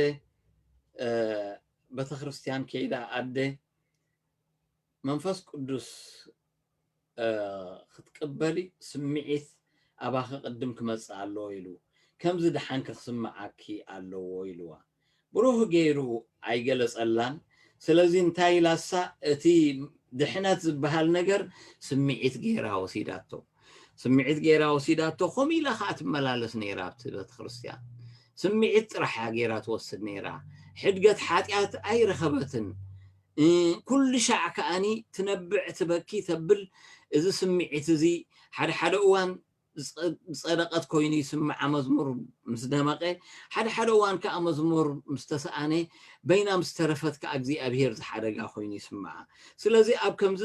Speaker 1: ቤተክርስቲያን ከይዳ ኣደ መንፈስ ቅዱስ ክትቀበሊ ስምዒት ኣባኸ ቅድም ክመጽእ ኣለዎ ኢሉ ከምዚ ድሓን ክስምዓኪ ኣለዎ ኢልዋ ብሩህ ገይሩ ኣይገለጸላን ስለዚ እንታይ ኢላሳ እቲ ድሕነት ዝበሃል ነገር ስምዒት ገይራ ወሲዳቶ ስምዒት ገይራ ወሲዳቶ ከምኡ ኢላ ከዓ ትመላለስ ነይራ ኣብቲ ቤተ ክርስቲያን ስምዒት ጥራሕ ገይራ ትወስድ ነይራ ሕድገት ሓጢኣት ኣይረኸበትን ኩሉ ሻዕ ከዓኒ ትነብዕ ትበኪ ተብል እዚ ስምዒት እዚ ሓደ ሓደ እዋን صدقت كويني سمع مزمور مسدمقه حد وان كمزمور مستسانه بين مسترفت كاجزي ابير حدغا كويني سمع سلازي اب كمز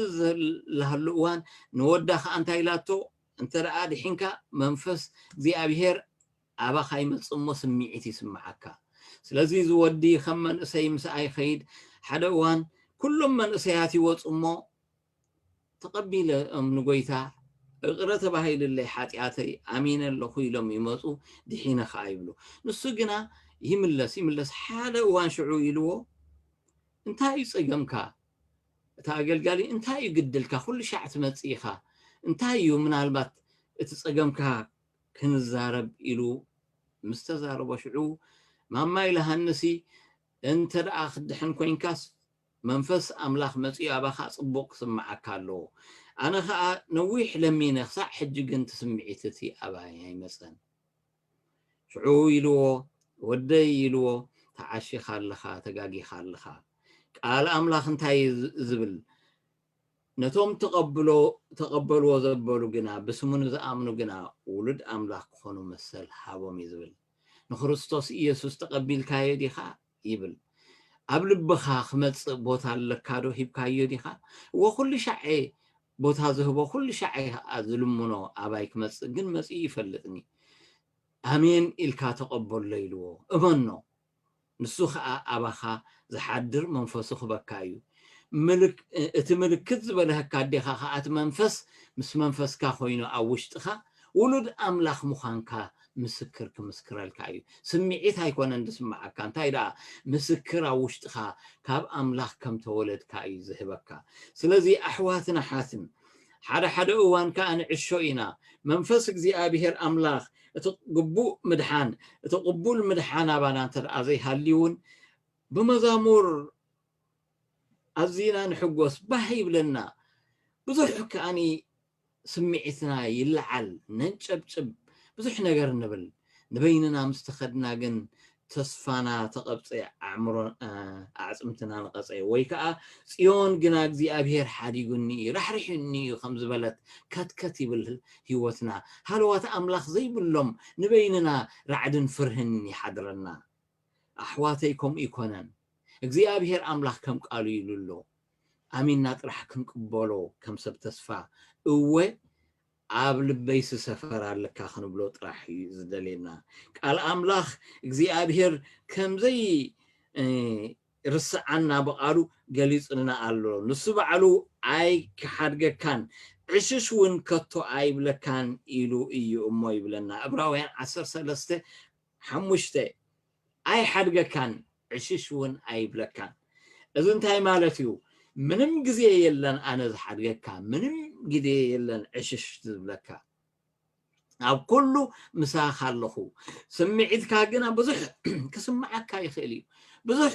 Speaker 1: لهلوان نودا انت ايلاتو انت راه دحينكا منفس زي ابير ابا خايمصمو سمعيتي سمعك سلازي زودي خمن اسي مساي خيد حد وان كلهم من اسياتي وصمو تقبل نغويتا قرأت بهاي اللي حاتياتي أمين الله خويلهم يموتوا دحين خايبلو نسجنا يملس حاله وان شعو يلو انتهي صيغمكا تاقل قالي انتهي قدلك كل شعت متصيخا انتهي من البات تصيغمكا كنزارب يلو مستزارب وشعو ما إلها النسي انت رأخ دحن كوينكاس منفس أملاخ متصي أباخا صبوك سمعك له أنا خا نويح لمين خصع حج قنت سمعيتتي أباي هاي مثلا شعو يلو ودي يلو تعشي خالخا تقاقي خالخا قال أملاخ انتاي زبل نتوم تقبلوا وزبلوا قنا بسمون زآمنوا قنا ولد أملاخ خونو مسل حابوم يزبل نخرستوس إيسوس تقبل كايدي خا يبل قبل بخا خمس بوتا لكادو هيب كايدي خا وكل شعي بوتا زهبو كل شعي أزلمونو أبايك مسجن مسي يفلتني أمين إلكا تقبل ليلو أمنو نسوخ أباخا زحدر منفسخ بكايو ملك اتملك كذب لها كاديخا خاات منفس مس منفس كاخوينو أوشتخا ولد أملاخ مخانكا مسكر كمسكر الكايو سمعيت هايكون اندسمعك كان تايدا مسكر أوشتخا كاب أملاخ كم تولد كاي زهبكا سلازي أحواتنا حاتم حدا اوان كان عشوينا منفسك زي ابيهر املاخ تقبو مدحان تقبول مدحان ابانا تر ازي هاليون بمزامور ازينا نحقوس بهيب لنا بزح كاني سمعتنا يلعل ننشبشب بزح نقر نبل نبيننا مستخدنا جن تصفانا تقبصي عمر اعصمتنا نقصي ويكا صيون جناك زي ابير حاديغني رحرحني خمس بلد كتكتي بالهيوتنا هلوات املاخ زي بلهم نبيننا رعدن فرهني حضرنا احواتيكم يكونن اجزي ابير املاخ كم قالوا يلولو امين نطرح كم قبولو كم سب تسفا اوه عابل بيس سفر على كاخن بلو طرح يزدلينا قال املاخ እግዚአብሔር كم زي رسعنا بقالو قليصنا قالو نسو بعلو اي كحدقكان عششون كتو اي بلكان إلو إيو أمو يبلنا عبراوين 13 حموشته اي حدقكان عششون اي بلكان اذا انتهي مالتيو منم قزي يلن انا زحدقكان منم قدي يلن عشش تبلكا أو كله مساخ اللخو سمعت كاجنا بزح كسمعك كاي خيلي بزح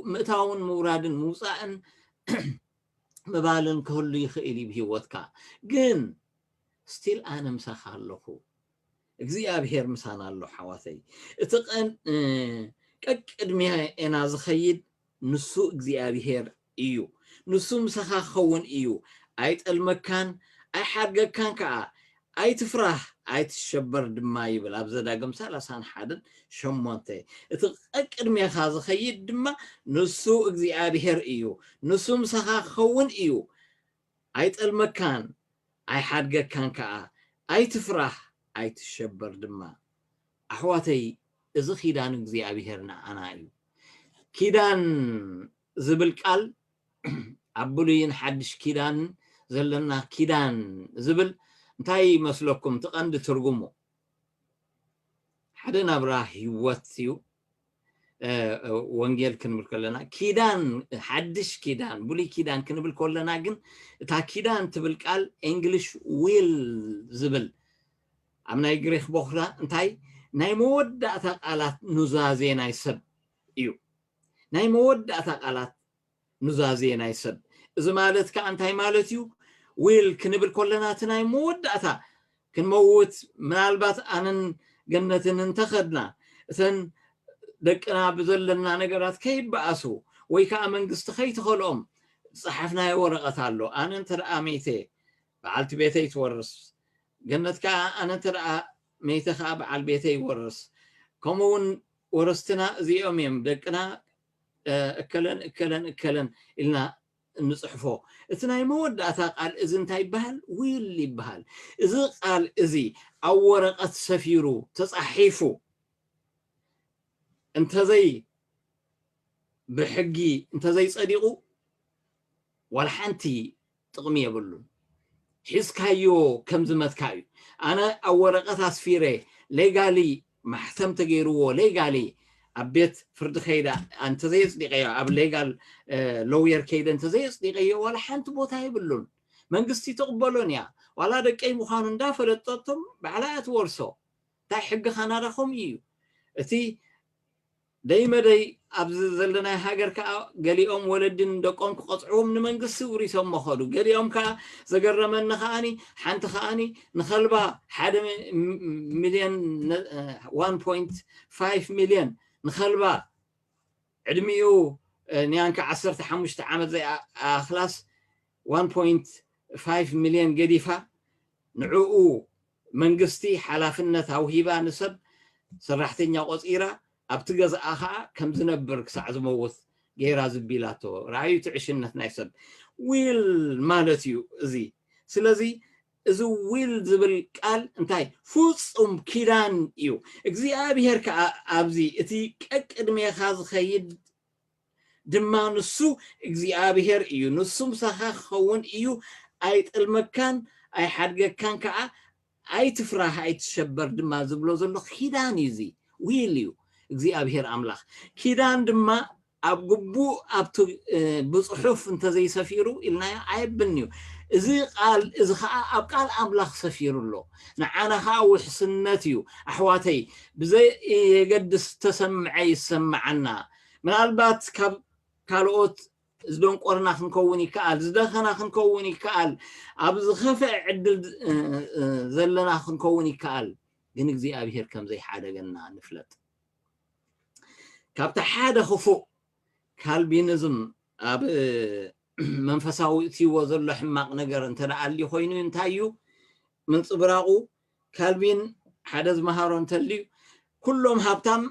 Speaker 1: متاون مورادن موساءن مبالن كله يخيلي بهوتكا جن ستيل أنا مساخ اللخو እግዚአብሔር ምሳና አለው حواتي اتقن كقدميها انا زخيد نسو እግዚአብሔር እዩ نسو مساخ خون እዩ አይጠልመካን አይሐርገካን ከአ አይትፍራህ አይትሸበር ድማ ይብል አብዘዳግም 31 ሸሞንተ እትቀቅድሚያኻ ዝኸይድ ድማ ንሱ እግዚአብሔር እዩ ንሱ ምሳኻ ክኸውን እዩ አይጠልመካን አይሐድገካን ከአ አይትፍራህ አይትሸበር ድማ አሕዋተይ እዚ ኺዳን እግዚአብሔርና አና እዩ ኪዳን ዝብል ቃል አብሉይን ሓድሽ ኪዳን ዘለና ኪዳን ዝብል እንታይ መስለኩም ተቀንድ ትርጉሙ ሓደ ናብራ ህይወት እዩ ወንጌል ክንብል ከለና ኪዳን ሓድሽ ኪዳን ብሉይ ኪዳን ክንብል ከለና ግን እታ ኪዳን ትብል ቃል እንግሊሽ ዊል ዝብል ኣብ ናይ ግሪክ ቦኽራ እንታይ ናይ መወዳእታ ቃላት ኑዛዜ ናይ ሰብ እዩ ናይ መወዳእታ ቃላት ኑዛዜ ናይ ሰብ እዚ ማለት ከዓ እንታይ ማለት እዩ ዊል ክንብል ከለና እቲ ናይ መወዳእታ ክንመውት ምናልባት ኣነን ገነትን እንተኸድና እተን ደቅና ብዘለና ነገራት ከይበኣሱ ወይ ከዓ መንግስቲ ከይትኸልኦም ፅሓፍናዮ ወረቐት ኣሎ ኣነ እንተደኣ ሜቴ በዓልቲ ቤተይ ትወርስ ገነት ከዓ ኣነ እንተደኣ ሜቴ ከዓ በዓል ቤተይ ይወርስ ከምኡውን ወረስትና እዚኦም እዮም ደቅና እከለን ኢልና እንፅሕፎ እቲ ናይ መወዳእታ ቃል እዚ እንታይ ይበሃል ዊል ይበሃል እዚ ቃል እዚ ኣብ ወረቐት ሰፊሩ ተፃሒፉ እንተዘይ ብሕጊ እንተዘይ ፀዲቑ ዋላ ሓንቲ ጥቕሚ የብሉን ሒዝካዮ ከም ዝመትካ እዩ ኣነ ኣብ ወረቐት ኣስፊረ ሌጋሊ ማሕተም ተገይርዎ ሌጋሊ ኣብ ቤት ፍርዲ ከይዳ እንተዘየፅዲቀዮ ኣብ ሌጋል ሎየር ከይደ እንተዘየፅዲቀዮ ዋላ ሓንቲ ቦታ የብሉን መንግስቲ ተቕበሎን እያ ዋላ ደቀይ ምዃኑ እንዳፈለጠቶም ባዕላ ትወርሶ እንታይ ሕጊ ኻናዳኹም እዩ እቲ ደይ መደይ ኣብዚ ዘለና ሃገር ከዓ ገሊኦም ወለድን ደቆም ክቆፅዕዎም ንመንግስቲ ውሪሶም መኸዱ ገሊኦም ከዓ ዘገረመኒ ከዓኒ ሓንቲ ከዓኒ ንኸልባ 1 ሚልዮን 1.5 ሚልዮን ንኸልባ ዕድሚኡ ንያንካ 15 ዓመት ዘይኣኽላስ 1.5 ሚልዮን ገዲፋ ንዕኡ መንግስቲ ሓላፍነት ኣውሂባ ንሰብ ሰራሕተኛ ቆፂራ ኣብቲ ገዛኣ ከዓ ከም ዝነብር ክሳዕ ዝመውት ጌራ ዝቢላቶ ራእዩ ትዕሽነት ናይ ሰብ ዊል ማለት እዩ እዚ ስለዚ እዚ ዊል ዝብል ቃል እንታይ ፍጹም ኪዳን እዩ እግዚኣብሔር ከዓ ኣብዚ እቲ ቀቅድሜኻ ዝኸይድ ድማ ንሱ እግዚኣብሔር እዩ ንሱ ምሳኻ ክኸውን እዩ ኣይጥልመካን ኣይሓድገካን ከዓ ኣይትፍራህ ኣይትሸበር ድማ ዝብሎ ዘሎ ኪዳን እዩ እዚ ዊል እዩ እግዚኣብሔር ኣምላኽ ኪዳን ድማ ኣብ ግቡእ ኣብቲ ብፅሑፍ እንተዘይሰፊሩ ኢልናዮ ኣይብን እዩ እዚ ቃል እዚ ከዓ ኣብ ቃል ኣምላኽ ሰፊሩ ኣሎ ንዓና ከዓ ውሕስነት እዩ ኣሕዋተይ ብዘየገድስ ተሰምዐ ይሰምዓና ምናልባት ካብ ካልኦት ዝደንቆርና ክንከውን ይከኣል ዝደኸና ክንከውን ይከኣል ኣብ ዝኸፍአ ዕድል ዘለና ክንከውን ይከኣል ግን እግዚኣብሔር ከም ዘይሓደገና ንፍለጥ ካብቲ ሓደ ክፉእ ካልቢኒዝም ኣብ መንፈሳዊ እትይዎ ዘሎ ሕማቕ ነገር እንተደኣልዩ ኮይኑ እንታይ እዩ ምንፅብራቑ ካልቢን ሓደ ዝመሃሮ እንተልዩ ኩሎም ሃብታም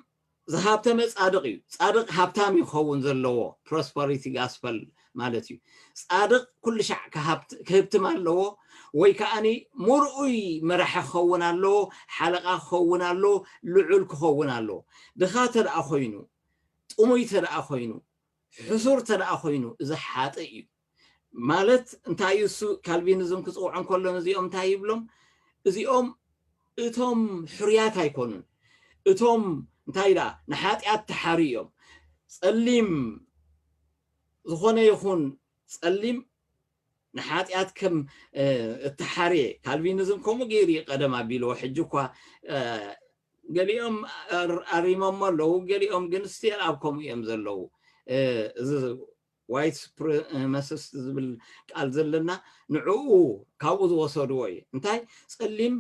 Speaker 1: ዝሃብተመ ጻድቕ እዩ ጻድቕ ሃብታም ይኸውን ዘለዎ ፕሮስፐሪቲ ጋስፐል ማለት እዩ ጻድቕ ኩሉ ሻዕ ክህብትም ኣለዎ ወይ ከዓኒ ሙርኡይ መራሒ ክኸውን ኣለዎ ሓለቓ ክኸውን ኣለዎ ልዑል ክኸውን ኣለዎ ድኻ ተደኣ ኮይኑ ጥሙይ ተደኣ ኮይኑ ሕሱር ተደኣ ኮይኑ እዚ ሓጥእ እዩ ማለት እንታይ እዩ እሱ ካልቢኒዝም ክፅውዖም ከሎን እዚኦም እንታይ ይብሎም እዚኦም እቶም ሕርያት ኣይኮኑን እቶም እንታይ ደኣ ንሓጢኣት ተሓሪ እዮም ፀሊም ዝኾነ ይኹን ፀሊም ንሓጢኣት ከም እተሓርየ ካልቢኒዝም ከምኡ ገይሩ ቀደም ኣቢልዎ ሕጂ እኳ ገሊኦም ኣሪሞሞ ኣለዉ ገሊኦም ግን ስቲል ኣብ ከምኡ እዮም ዘለዉ እዚ ዋይት ሱፕሪማሲስት ዝብል ቃል ዘለና ንዕኡ ካብኡ ዝወሰድዎ እዩ እንታይ ፀሊም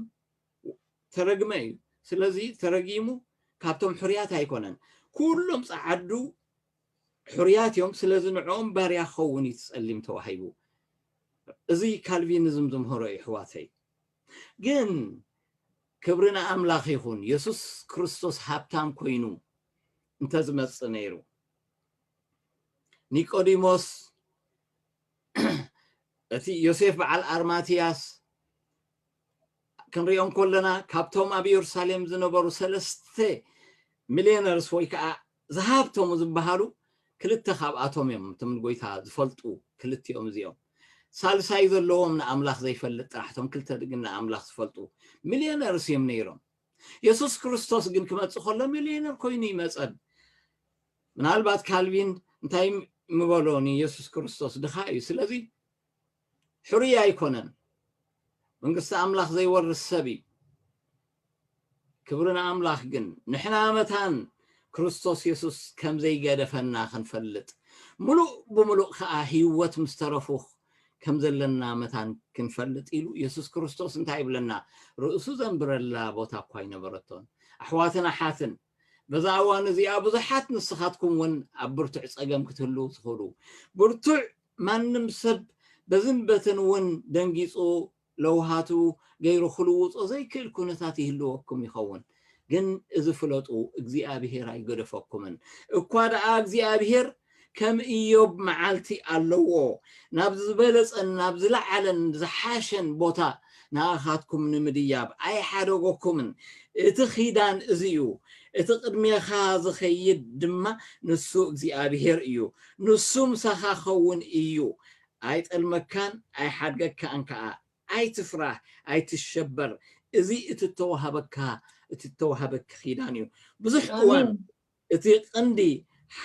Speaker 1: ተረግመ እዩ ስለዚ ተረጊሙ ካብቶም ሕርያት ኣይኮነን ኩሎም ፃዓዱ ሕርያት እዮም ስለዚ ንዕኦም ባርያ ክኸውን እዩ ፀሊም ተዋሂቡ እዚ ካልቪኒዝም ዝምህሮ እዩ ሕዋተይ ግን ክብርና ኣምላኽ ይኹን ኢየሱስ ክርስቶስ ሃብታም ኮይኑ እንተዝመፅእ ነይሩ ኒቆዲሞስ እቲ ዮሴፍ በዓል ኣርማትያስ ክንሪኦም ከለና ካብቶም ኣብ ኢየሩሳሌም ዝነበሩ 3 ሚልዮነርስ ወይ ከዓ ዝሃብቶም ዝበሃሉ ክልተ ካብኣቶም እዮም እቶም ጎይታ ዝፈልጡ ክልቲኦም እዚኦም ሳልሳይ ዘለዎም ንኣምላኽ ዘይፈልጥ ጥራሕቶም ክልተ ግን ንኣምላኽ ዝፈልጡ ሚልዮነርስ እዮም ነይሮም ኢየሱስ ክርስቶስ ግን ክመፅእ ከሎ ሚልዮነር ኮይኑ ይመፀን ምናልባት ካልቪን እንታይ ምበሎኒ ኢየሱስ ክርስቶስ ድኻ እዩ ስለዚ ሕሩይ ኣይኮነን መንግስቲ ኣምላኽ ዘይወርስ ሰብ እዩ ክብርና ኣምላኽ ግን ንሕና መታን ክርስቶስ ኢየሱስ ከም ዘይገደፈና ክንፈልጥ ሙሉእ ብምሉእ ከዓ ህይወት ምስ ተረፉ ከም ዘለና መታን ክንፈልጥ ኢሉ ኢየሱስ ክርስቶስ እንታይ ይብለና ርእሱ ዘንብረላ ቦታ እኳ ይነበረቶን ኣሕዋትና ሓትን በዛ እዋን እዚኣ ብዙሓት ንስኻትኩም እውን ኣብ ብርቱዕ ፀገም ክትህልው ትኽእሉ ብርቱዕ ማንም ሰብ በዝን በትን እውን ደንጊፁ ለውሃቱ ገይሩ ክልውፆ ዘይክእል ኩነታት ይህልወኩም ይኸውን ግን እዚ ፍለጡ እግዚኣብሔር ኣይገደፈኩምን እኳ ደኣ እግዚኣብሔር ከም ኢዮብ መዓልቲ ኣለዎ ናብ ዝበለፀን ናብ ዝለዓለን ዝሓሸን ቦታ ንኣኻትኩም ንምድያብ ኣይሓደጎኩምን እቲ ኺዳን እዚዩ እቲ ቅድሜኻ ዝኸይድ ድማ ንሱ እግዚኣብሔር እዩ ንሱ ምሳኻ ኸውን እዩ ኣይጠልመካን ኣይሓድገካን ከዓ ኣይትፍራህ ኣይትሸበር እዚ እትተዋሃበካ ኺዳን እዩ ብዙሕ እዋን እቲ ቅንዲ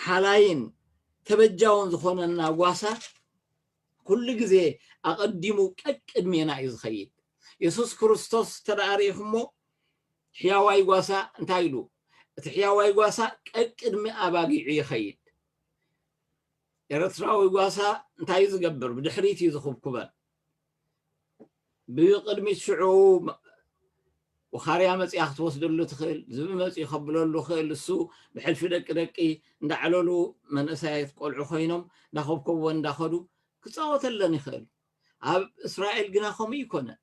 Speaker 1: ሓላይን ተበጃውን ዝኾነና ጓሳ ኩሉ ግዜ ኣቐዲሙ ቀቅድሜና እዩ ዝኸይድ ኢየሱስ ክርስቶስ ተዳሪኹሞ ሕያዋይ ጓሳ እንታይ ኢሉ እቲ ሕያዋይ ጓሳ ቀቅድሚ ኣባጊዑ ይኸይድ ኤርትራዊ ጓሳ እንታይ ዝገብር ብድሕሪት እዩ ዝኽብኩበን ብቅድሚት ሽዑ ወኻርያ መፅያ ክትወስደሉ ትኽእል ዝቢ መፅኡ ከብለሉ ክእል እሱ ብሕልፊ ደቂ እንዳዕለሉ መንእሰያት ቆልዑ ኮይኖም እንዳኸብከብዎ እንዳኸዱ ክፃወተለን ይኽእል ኣብ እስራኤል ግና ከምኡ ይኮነን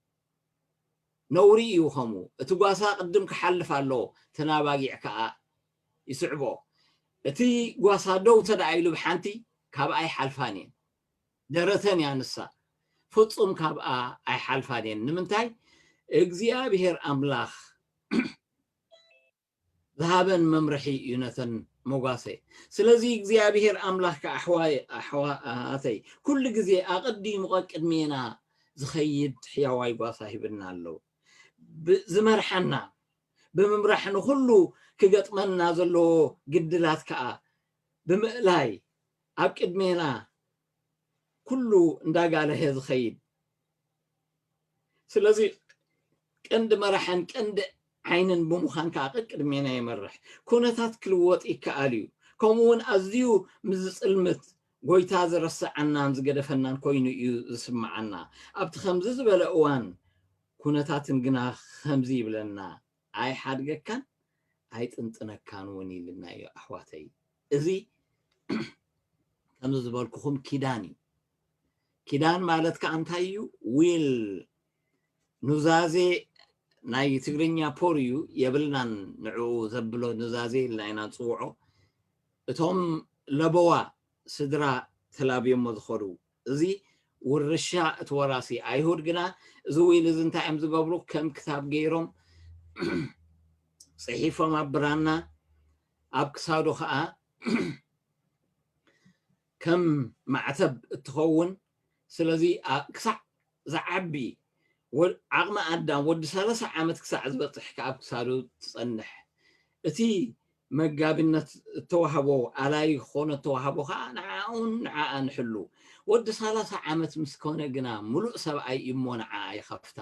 Speaker 1: ነውሪ እዩ ከምኡ እቲ ጓሳ ቅድም ክሓልፍ ኣለዎ ተናባጊዕ ከዓ ይስዕቦ እቲ ጓሳ ደው ተዳኢሉ ብሓንቲ ካብኣ ኣይሓልፋን እየን ደረተን ያንሳ ፍጹም ካብኣ ኣይሓልፋን እየን ንምንታይ እግዚአብሔር ኣምላኽ ዝሃበን መምርሒ እዩ ነተን ሞጓሰ ስለዚ እግዚአብሔር ኣምላኽ ከኣሕዋተይ ኩሉ ግዜ ኣቐዲሙ ቀቅድሜና ዝኸይድ ሕያዋይ ጓሳ ሂብና ኣለዉ ዝመርሐና ብምምራሕ ንኩሉ ክገጥመና ዘለዎ ግድላት ከዓ ብምእላይ ኣብ ቅድሜና ኩሉ እንዳጋለሄ ዝኸይድ ስለዚ ቀንዲ መራሕን ቀንዲ ዓይንን ብምዃን ከዓ ቅድሜና ይመርሕ ኩነታት ክልወጥ ይከኣል እዩ ከምኡውን ኣዝዩ ምዝፅልምት ጎይታ ዝረስዓናን ዝገደፈናን ኮይኑ እዩ ዝስማዓና ኣብቲ ከምዚ ዝበለ እዋን ኩነታትን ግና ከምዚ ይብለና ኣይሓድገካን ኣይጥንጥነካን እውን ኢልና እዩ ኣሕዋተይ እዚ ከምዚ ዝበልኩኹም ኪዳን እዩ ኪዳን ማለት ከዓ እንታይ እዩ ዊል ኑዛዜ ናይ ትግርኛ ፖር እዩ የብልናን ንዕኡ ዘብሎ ኑዛዜ ኢልና ኢና ንፅውዖ እቶም ለበዋ ስድራ ተላብዮሞ ዝኸዱ እዚ ውርሻ እቲ ወራሲ ኣይሁድ ግና እዚ ዊል እዚ እንታይ እዮም ዝገብሩ ከም ክታብ ገይሮም ፅሒፎም ኣብ ብራና ኣብ ክሳዱ ከዓ ከም ማዕተብ እትኸውን ስለዚ ክሳዕ ዝዓቢ ዓቕሚ ኣዳም ወዲ 30 ዓመት ክሳዕ ዝበፅሕ ኣብ ክሳዱ ትፀንሕ እቲ መጋቢነት እተዋህቦ ኣላይ ክኾነ እተዋህቦ ከዓ ንዓኡን ንዓኣ ንሕሉ ወዲ 30 ዓመት ምስ ኮነ ግና ሙሉእ ሰብኣይ እሞ ንዓኣ ይኸፍታ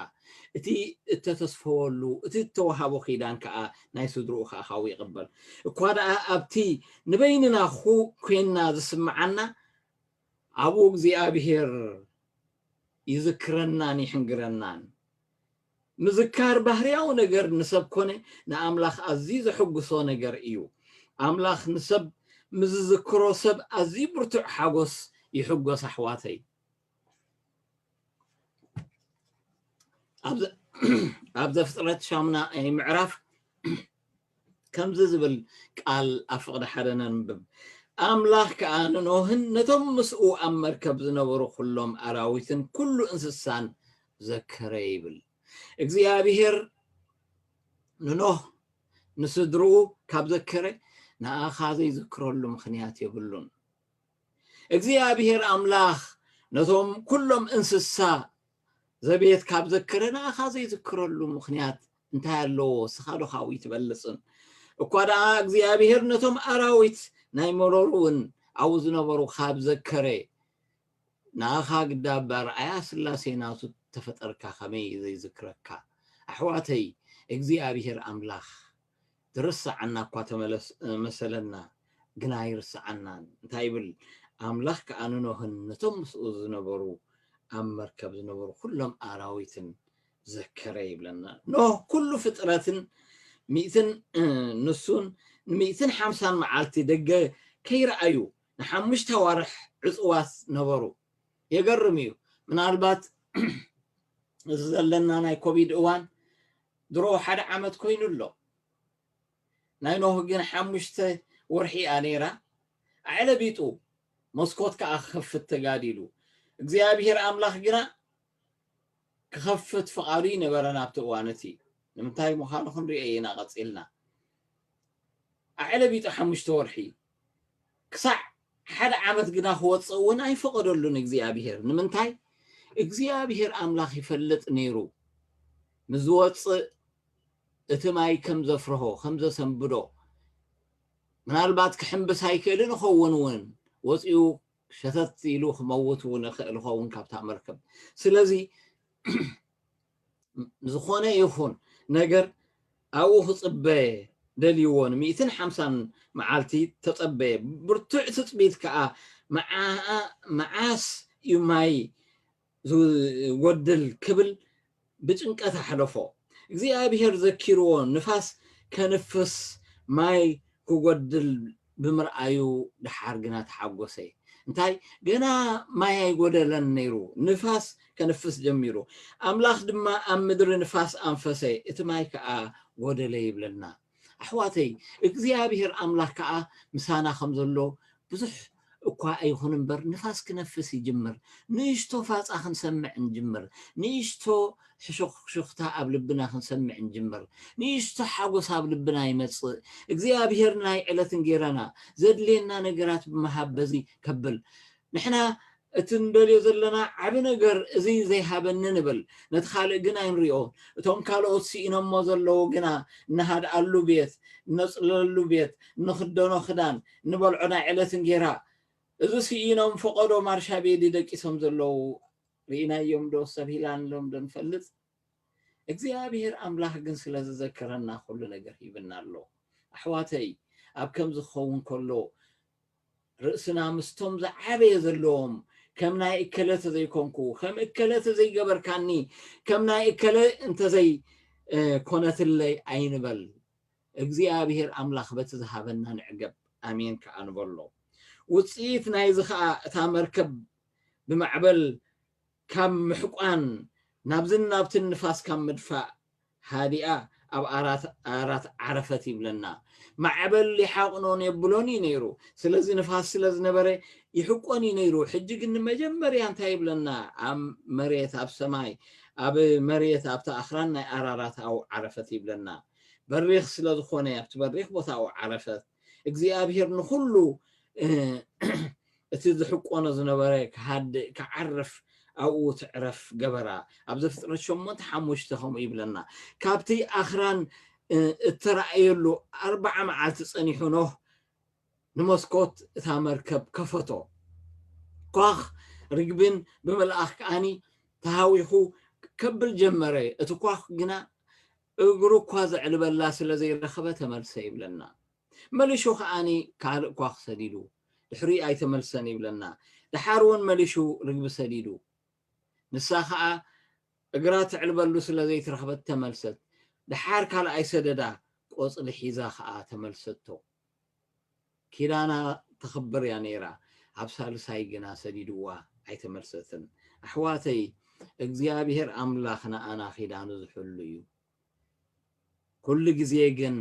Speaker 1: እቲ እተተስፈወሉ እቲ እተዋህቦ ኺዳን ከዓ ናይ ስድርኡ ከዓ ካው ይቕበል እኳ ደኣ ኣብቲ ንበይንና ኮይንና ዝስምዓና ኣብኡ እግዚኣብሔር ይዝክረናን ይሕንግረናን ምዝካር ባህርያዊ ነገር ንሰብ ኮነ ንኣምላኽ ኣዝዩ ዘሕጉሶ ነገር እዩ ኣምላኽ ንሰብ ምዝዝክሮ ሰብ ኣዝዩ ብርቱዕ ሓጎስ ይሕጎስ ኣሕዋተይ ኣብ ዘፍጥረት 8 ምዕራፍ ከምዚ ዝብል ቃል ኣብ ፍቕዲ ሓደ ነንብብ ኣምላኽ ከዓ ንኖህን ነቶም ምስኡ ኣብ መርከብ ዝነበሩ ኩሎም ኣራዊትን ኩሉ እንስሳን ዘከረ ይብል እግዚኣብሔር ንኖህ ንስድርኡ ካብ ዘከረ ንኣኻ ዘይዝክረሉ ምኽንያት የብሉን እግዚአብሔር ኣምላኽ ነቶም ኩሎም እንስሳ ዘቤት ካብ ዘከረ ንኣኻ ዘይዝክረሉ ምኽንያት እንታይ ኣለዎ ስኻ ዶ ካዊ ትበልፅን እኳ ደኣ እግዚኣብሔር ነቶም ኣራዊት ናይ መሮሩን ኣውዝ ነበሩ ካብ ዘከረ ናኻ ግዳበር ኣያ ስላሴናቱ ተፈጠርካ ከመይ ዘይዝክረካ ኣሕዋተይ እግዚአብሔር ኣምላኽ ትርስዓና እኳ ተመለስ መሰለና ግና ይርስዓናን እንታይ ይብል ኣምላኽ ከኣንኖህን ነቶም ምስኡ ዝነበሩ ኣብ መርከብ ዝነበሩ ኩሎም ኣራዊትን ዘከረ ይብለና ኖህ ኩሉ ፍጥረትን ሚእትን ንሱን ሚእትን ሓምሳን መዓልቲ ደገ ከይረኣዩ ንሓሙሽተ ወርሕ ዕፅዋት ነበሩ የገርም እዩ ምናልባት እዚ ዘለና ናይ ኮቪድ እዋን ድሮ 1 ዓመት ኮይኑ ኣሎ ናይ ኖህ ግን 5 ወርሒ ኣኔራ ኣዕለቢጡ መስኮት ከዓ ክኸፍት ተጋዲሉ እግዚአብሔር ኣምላኽ ግና ክኸፍት ፍቓዱ ነበረና ኣብቲ እዋነቲ ንምንታይ ምዃኑ ክንሪኦ ኢና ቀፂልና ኣዕለቢጡ 5 ወርሒ ክሳዕ 1 ዓመት ግና ክወፅእ እውን ኣይፈቀደሉን እግዚአብሔር ንምንታይ እግዚአብሔር ኣምላኽ ይፈልጥ ነይሩ ምዝወፅእ እቲ ማይ ከም ዘፍርሆ ከም ዘሰንብዶ ምናልባት ክሕምብስ ኣይክእልን ክኸውን እውን ወፂኡ ሸተት ኢሉ ክመውት እውን ይኽእል ክኸውን ካብታ መርከብ ስለዚ ዝኾነ ይኹን ነገር ኣብኡ ክፅበየ ደልይዎን 150 መዓልቲ ተፀበየ ብርቱዕ ትፅቢት ከዓ መዓስ እዩ ማይ ዝጎድል ክብል ብጭንቀት ኣሕለፎ እግዚአብሔር ዘኪርዎ ንፋስ ከንፍስ ማይ ክጎድል ብምርኣዩ ድሓር ግና ተሓጎሰ እንታይ ገና ማይ ኣይጎደለን ነይሩ ንፋስ ከንፍስ ጀሚሩ ኣምላኽ ድማ ኣብ ምድሪ ንፋስ ኣንፈሰ እቲ ማይ ከዓ ጎደለ ይብለና ኣሕዋተይ እግዚአብሔር ኣምላኽ ከዓ ምሳና ከም ዘሎ ብዙሕ እኳ ኣይኹን እምበር ንፋስ ክነፍስ ይጅምር ንእሽቶ ፋፃ ክንሰምዕ እንጅምር ንእሽቶ ሕሹኽታ ኣብ ልብና ክንሰምዕ እንጅምር ንእሽቶ ሓጎስ ኣብ ልብና ይመፅእ እግዚአብሔር ናይ ዕለትን ጌረና ዘድልየና ነገራት ብምሃብ በዚ ከብል ንሕና እቲ እንደልዮ ዘለና ዓብ ነገር እዚ ዘይሃበኒ ንብል ነቲ ካልእ ግና ይንሪኦ እቶም ካልኦት ሲኢኖሞ ዘለዉ ግና ንሃድኣሉ ቤት ነፅለሉ ቤት ንኽደኖ ክዳን ንበልዖ ናይ ዕለትን ጌራ እዚ ሲኢኖም ፈቐዶ ማርሻ ቤዲ ደቂሶም ዘለዉ ርኢናዮም ዶ ሰብ ሂላንሎም ዶ ንፈልጥ እግዚአብሔር ኣምላኽ ግን ስለ ዝዘከረና ኩሉ ነገር ሂብና ኣሎ ኣሕዋተይ ኣብ ከም ዝኸውን ከሎ ርእስና ምስቶም ዝዓበየ ዘለዎም ከም ናይ እከለት ዘይኮንኩ ከም እከለት ዘይገበርካኒ ከም ናይ እከለ እንተዘይ ኮነትለይ ኣይንበል እግዚአብሔር ኣምላኽ በቲ ዝሃበና ንዕገብ ኣሜን ከዓ ንበሎ ውፅኢት ናይዚ ከዓ እታ መርከብ ብማዕበል ካብ ምሕቋን ናብዝን ናብትን ንፋስ ካብ ምድፋእ ሃዲኣ ኣብ ኣራት ዓረፈት ይብለና ማዕበል ይሓቕኖን የብሎን ነይሩ ስለዚ ንፋስ ስለ ዝነበረ ይሕቆን ነይሩ ሕጂ ግን መጀመርያ እንታይ ይብለና ኣብ መሬት ኣብ ሰማይ ኣብ መሬት ኣብቲ ኣኽራን ናይ ኣራራት ኣብ ዓረፈት ይብለና በሪኽ ስለ ዝኾነ ኣብቲ በሪኽ ቦታ ኣብ ዓረፈት እግዚአብሔር ንኩሉ እቲ ዝሕቆኖ ዝነበረ ክዓርፍ ኣብኡ ትዕረፍ ገበራ ኣብ ዘፍጥረት 8:5 ከምኡ ይብለና ካብቲ ኣኽራን እተረኣየሉ 40 መዓልቲ ፀኒሑ ኖህ ንመስኮት እታ መርከብ ከፈቶ ኳኽ ርግብን ብመልኣኽ ከዓኒ ተሃዊኹ ከብል ጀመረ እቲ ኳኽ ግና እግሩ እኳ ዘዕልበላ ስለ ዘይረኸበ ተመልሰ ይብለና መሊሹ ከዓኒ ካልእ ኳኽ ሰዲዱ ድሕሪ ኣይተመልሰን ይብለና ድሓር እውን መሊሹ ርግቢ ሰዲዱ ንሳ ከዓ እግራ ትዕልበሉ ስለ ዘይትረኸበት ተመልሰት ድሓር ካልኣይ ሰደዳ ቆፅሊ ሒዛ ከዓ ተመልሰቶ ኪዳና ተኽብር እያ ነይራ ኣብ ሳልሳይ ግና ሰዲድዋ ኣይተመልሰትን ኣሕዋተይ እግዚአብሔር ኣምላኽ ንኣና ኪዳኑ ዝሕሉ እዩ ኩሉ ግዜ ግን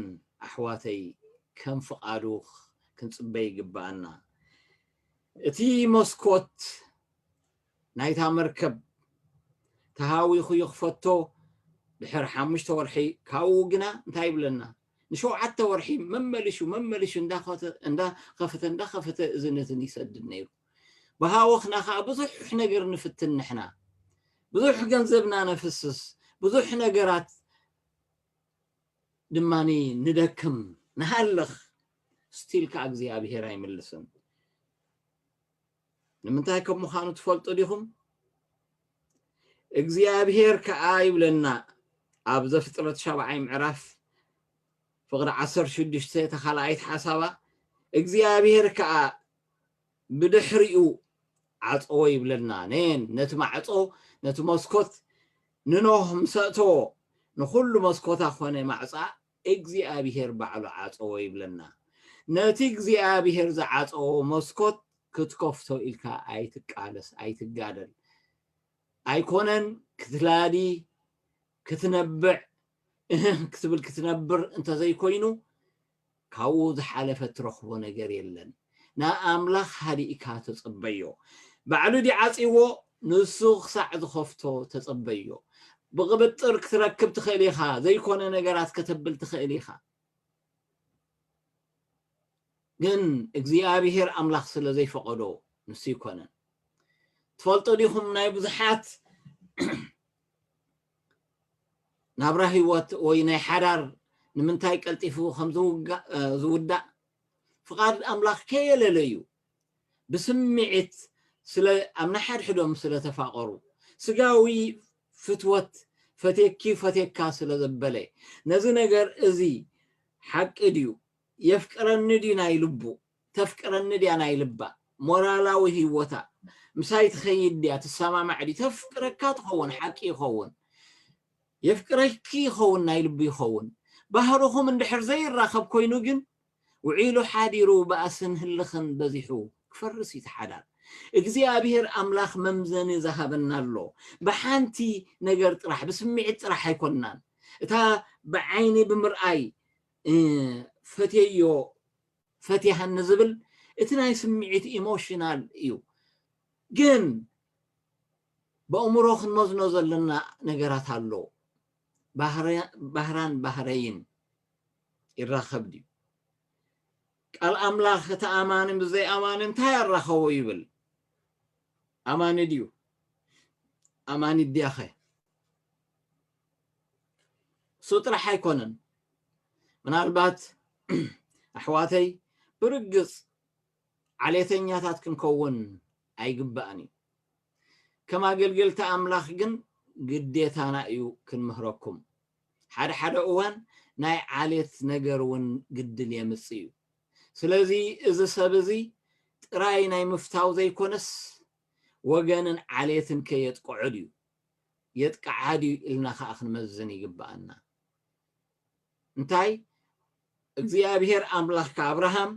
Speaker 1: ኣሕዋተይ ከም ፍቓዱ ክንፅበይ ይግባአና እቲ መስኮት ናይታ መርከብ ተሃዊኹ ይኽፈቶ ድሕሪ 5 ወርሒ ካብኡ ግና እንታይ ይብለና ን7 ወርሒ መመልሹ እንዳኸፈተ እዝነትን ይሰድድ ነይሩ ብሃወኽና ከዓ ብዙሕ ነገር ንፍትን ንሕና ብዙሕ ገንዘብና ነፍስስ ብዙሕ ነገራት ድማኒ ንደክም ንሃልኽ ستيل كأግዚአብሔር አይመልስም ንምንታይ ከም ምዃኑ ትፈልጡ ዲኹም እግዚአብሔር ከኣ ይብለና ኣብ ዘፍጥረት 7 ምዕራፍ ፍቅሪ 16 ተኻላይት ሓሳባ እግዚአብሔር ከኣ ብድሕሪኡ ዓፀዎ ይብለና ነቲ ማዕፆ ነቲ መስኮት ንኖህ ምሰእቶ ንኩሉ መስኮታ ኮነ ማዕፃ እግዚአብሔር ባዕሉ ዓፀዎ ይብለና ነቲ እግዚአብሔር ዝዓፀዎ መስኮት ክትከፍቶ ኢልካ ኣይትቃለስ ኣይትጋደል ኣይኮነን ክትላዲ ክትነብዕ ክትብል ክትነብር እንተዘይኮይኑ ካብኡ ዝሓለፈ ትረኽቦ ነገር የለን ንኣምላኽ ሃዲእካ ተፅበዮ ባዕሉ ዲዓፂዎ ንሱ ክሳዕ ዝኸፍቶ ተፅበዮ ብቕብጥር ክትረክብ ትኽእል ኢኻ ዘይኮነ ነገራት ከተብል ትኽእል ኢኻ ግን እግዚአብሔር ኣምላኽ ስለ ዘይፈቐዶ ንሱ ይኮነን ትፈልጡ ዲኹም ናይ ብዙሓት ናብራ ህይወት ወይ ናይ ሓዳር ንምንታይ ቀልጢፉ ከም ዝውዳእ ፍቓድ ኣምላኽ ከየለለዩ ብስምዒት ስለ ኣብ ናሓድሕዶም ስለ ተፋቐሩ ስጋዊ ፍትወት ፈቴካ ስለ ዘበለ ነዚ ነገር እዚ ሓቂ ድዩ የፍቅረኒ ድዩ ናይ ልቡ ተፍቅረኒ ድያ ናይ ልባ ሞራላዊ ህይወታ ምሳይ ትኸይድ ድያ ትሰማማዕ ዲ ተፍቅረካ ትኸውን ሓቂ ይኸውን يفكرك يخون نايلب يخون بهرهم اندحر زي الراخب كوينو جن وعيلو حاديرو بأسن هلخن بزيحو كفرس يتحدار እግዚአብሔር አምላኽ መምዘን ዘሃበና ኣሎ በሓንቲ ነገር ጥራሕ በስምዒት ጥራሕ አይኮናን እታ በዓይኒ ብምርአይ ፈትያህን ዝብል እቲ ናይ ስምዒት ኢሞሽናል እዩ ግን በእምሮ ክንመዝኖ ዘለና ነገራት ኣሎ ባህራን ይራኸብ ድዩ ቃል አምላኽ ተአማንን ብዘይ አማንን ታያራኸው ይብል አማን ድዩ አማን ዲያኸ ሱጥራሕ አይኮነን ምናልባት አሕዋተይ ብርግጽ ዓሌተኛታት ክንከውን አይግባእኒ ከማ አገልገልታ አምላኽ ግን ግዴታና እዩ ክንምህረኩም ሓደ እዋን ናይ ዓሌት ነገርውን ግድል የምጽዩ ስለዚ እዚ ሰብ እዚ ጥራይ ናይ ምፍታው ዘይኮነስ ወገንን ዓሌትን ከየጥቅዑ ድዩ የጥቅዓ ድዩ ኢልና ከዓ ክንመዝን ይግባአና እንታይ እግዚአብሔር አምላኽ ከአብርሃም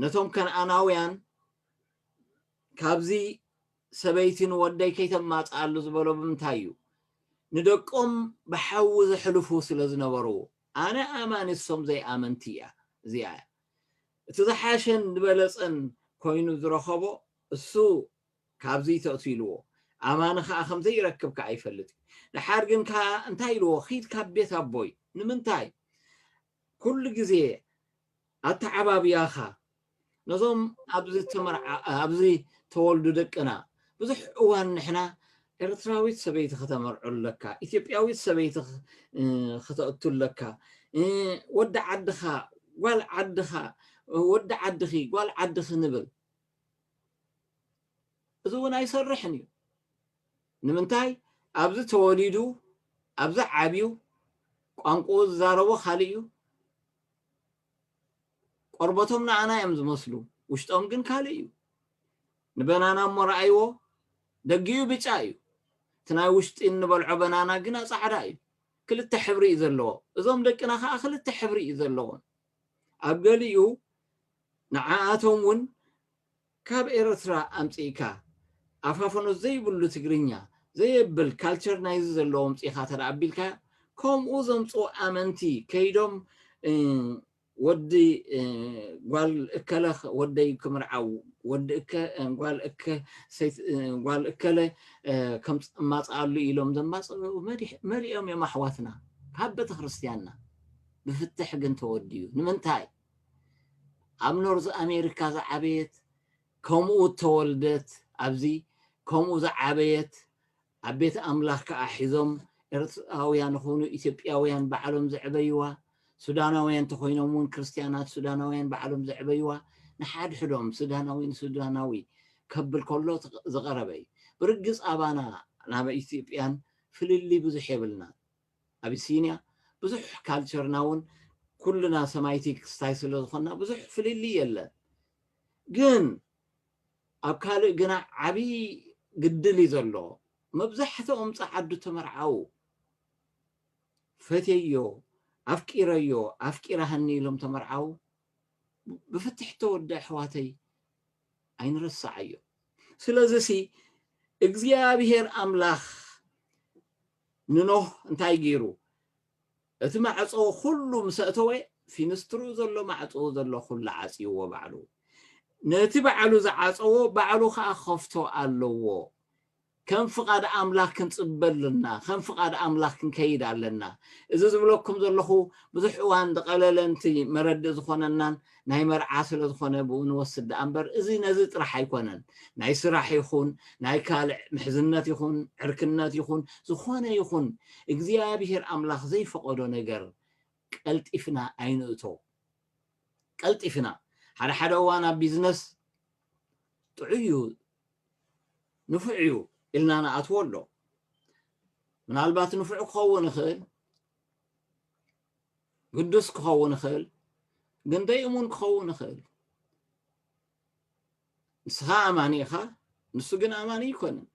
Speaker 1: ነቶም ከነአናውያን ካብዚ ሰበይትን ወደይ ከይተማጻሉ ዝበሎ ብምንታይ እዩ ንደቆም በሓው ዝሕልፉ ስለ ዝነበሩ ኣነ ኣማንሶም ዘይኣመንቲ እያ እዚኣ እቲ ዝሓሸን ዝበለፀን ኮይኑ ዝረኸቦ እሱ ካብዚ ተእትይልዎ ኣማን ከዓ ከምዘይረክብ ከዓ ይፈልጥ ድሓር ግን ከዓ እንታይ ኢልዎ ኺድ ካብ ቤት ኣቦይ ንምንታይ ኩሉ ግዜ ኣተዓባብያኻ ነዞም ኣብዚ ተወልዱ ደቅና ብዙሕ እዋን ንሕና ኤርትራዊት ሰበይቲ ከተመርዑለካ ኢትዮጵያዊት ሰበይቲ ከተእቱለካ ወዲ ዓድኻ ጓል ዓድኻ ወዲ ዓድኺ ጓል ዓድኺ ንብል እዚ እውን ኣይሰርሕን እዩ ንምንታይ ኣብዚ ተወሊዱ ኣብዚ ዓብዩ ቋንቋ ዝዛረቦ ካሊእ እዩ ቆርበቶም ንኣና እዮም ዝመስሉ ውሽጦም ግን ካሊእ እዩ ንበናና እሞ ረኣይዎ ደጊኡ ብጫ እዩ እቲ ናይ ውሽጢ እንበልዖ በናና ግና ፃዕዳ እዩ ክልተ ሕብሪ እዩ ዘለዎ እዞም ደቅና ከዓ ክልተ ሕብሪ እዩ ዘለዎም ኣብ ገሊኡ ንዓኣቶም እውን ካብ ኤርትራ ኣምፂኢካ ኣፋፈኖት ዘይብሉ ትግርኛ ዘይብል ካልቸር ናይዚ ዘለዎም ፂኻ ተዳኣቢልካ ከምኡ ዘምፅኡ ኣመንቲ ከይዶም ወዲ ጓል እከለ ወደይ ክምርዓው ወዲ እከ ጓል እከለ ከም ማጻሉ ኢሎም ዘማጽኡ መሪኦም እዮም ኣሕዋትና ካብ ቤተ ክርስቲያንና ብፍትሕ ግን ተወድዩ ንምንታይ ኣብ ኖርዝ ኣሜሪካ ዝዓበየት ከምኡ ተወልደት ኣብዚ ከምኡ ዝዓበየት ኣብ ቤተ ኣምላኽ ከዓ ሒዞም ኤርትራውያን ኾኑ ኢትዮጵያውያን ባዕሎም ዝዕበይዋ سوداناوين تخوينمون كريستيانات سوداناوين بعلم زعبيوا نحد حدهم سوداناوي كبل كله زغربي برقص أبانا نابا إثيوبيان فللي بزح يبلنا أبيسينيا بزح كالتشرناون كلنا سمايتيك ستايسلو خلنا بزح فللي يلا جن أبكالو جنا عبي قدلي زلو مبزحتهم صعدو تمرعو فتيو أفكيرهني لهم تمرعو بفتحتو ودع حواتي عين رصعيو سلازسي እግዚአብሔር አምላኽ ንኖህ እንታይ ገይሩ እቲ ማዕጾ ኩሉ ምሰእተወ ፊንስትሩ ዘሎ ማዕጾ ዘሎ ኩሉ ዓጽይዎ ባዕሉ ነቲ ባዕሉ ዝዓጸዎ ባዕሉ ከዓ ከፍቶ ኣለዎ ከም ፍቃድ አምላኽ ክንጽበልና ከም ፍቃድ አምላኽ ክንከይድ ኣለና እዚ ዝብለኩም ዘለኹ ብዙሕ እዋን ዝቐለለንቲ መረዲ ዝኾነናን ናይ መርዓ ስለ ዝኾነ ብኡን ወስድ ኣምበር እዚ ነዚ ጥራሕ ኣይኮነን ናይ ስራሕ ይኹን ናይ ካልዕ ምሕዝነት ይኹን ዕርክነት ይኹን ዝኾነ ይኹን እግዚአብሔር አምላኽ ዘይፈቀዶ ነገር ቀልጢፍና ኣይንእቶ ቀልጢፍና ሓደ እዋን ኣብ ቢዝነስ ጥዑዩ ንፍዕዩ إلنا أنا أتولو من البات نفع كون خيل قدس كون خيل قندي أمون كون خيل نسخة أماني خا نسجن أماني يكون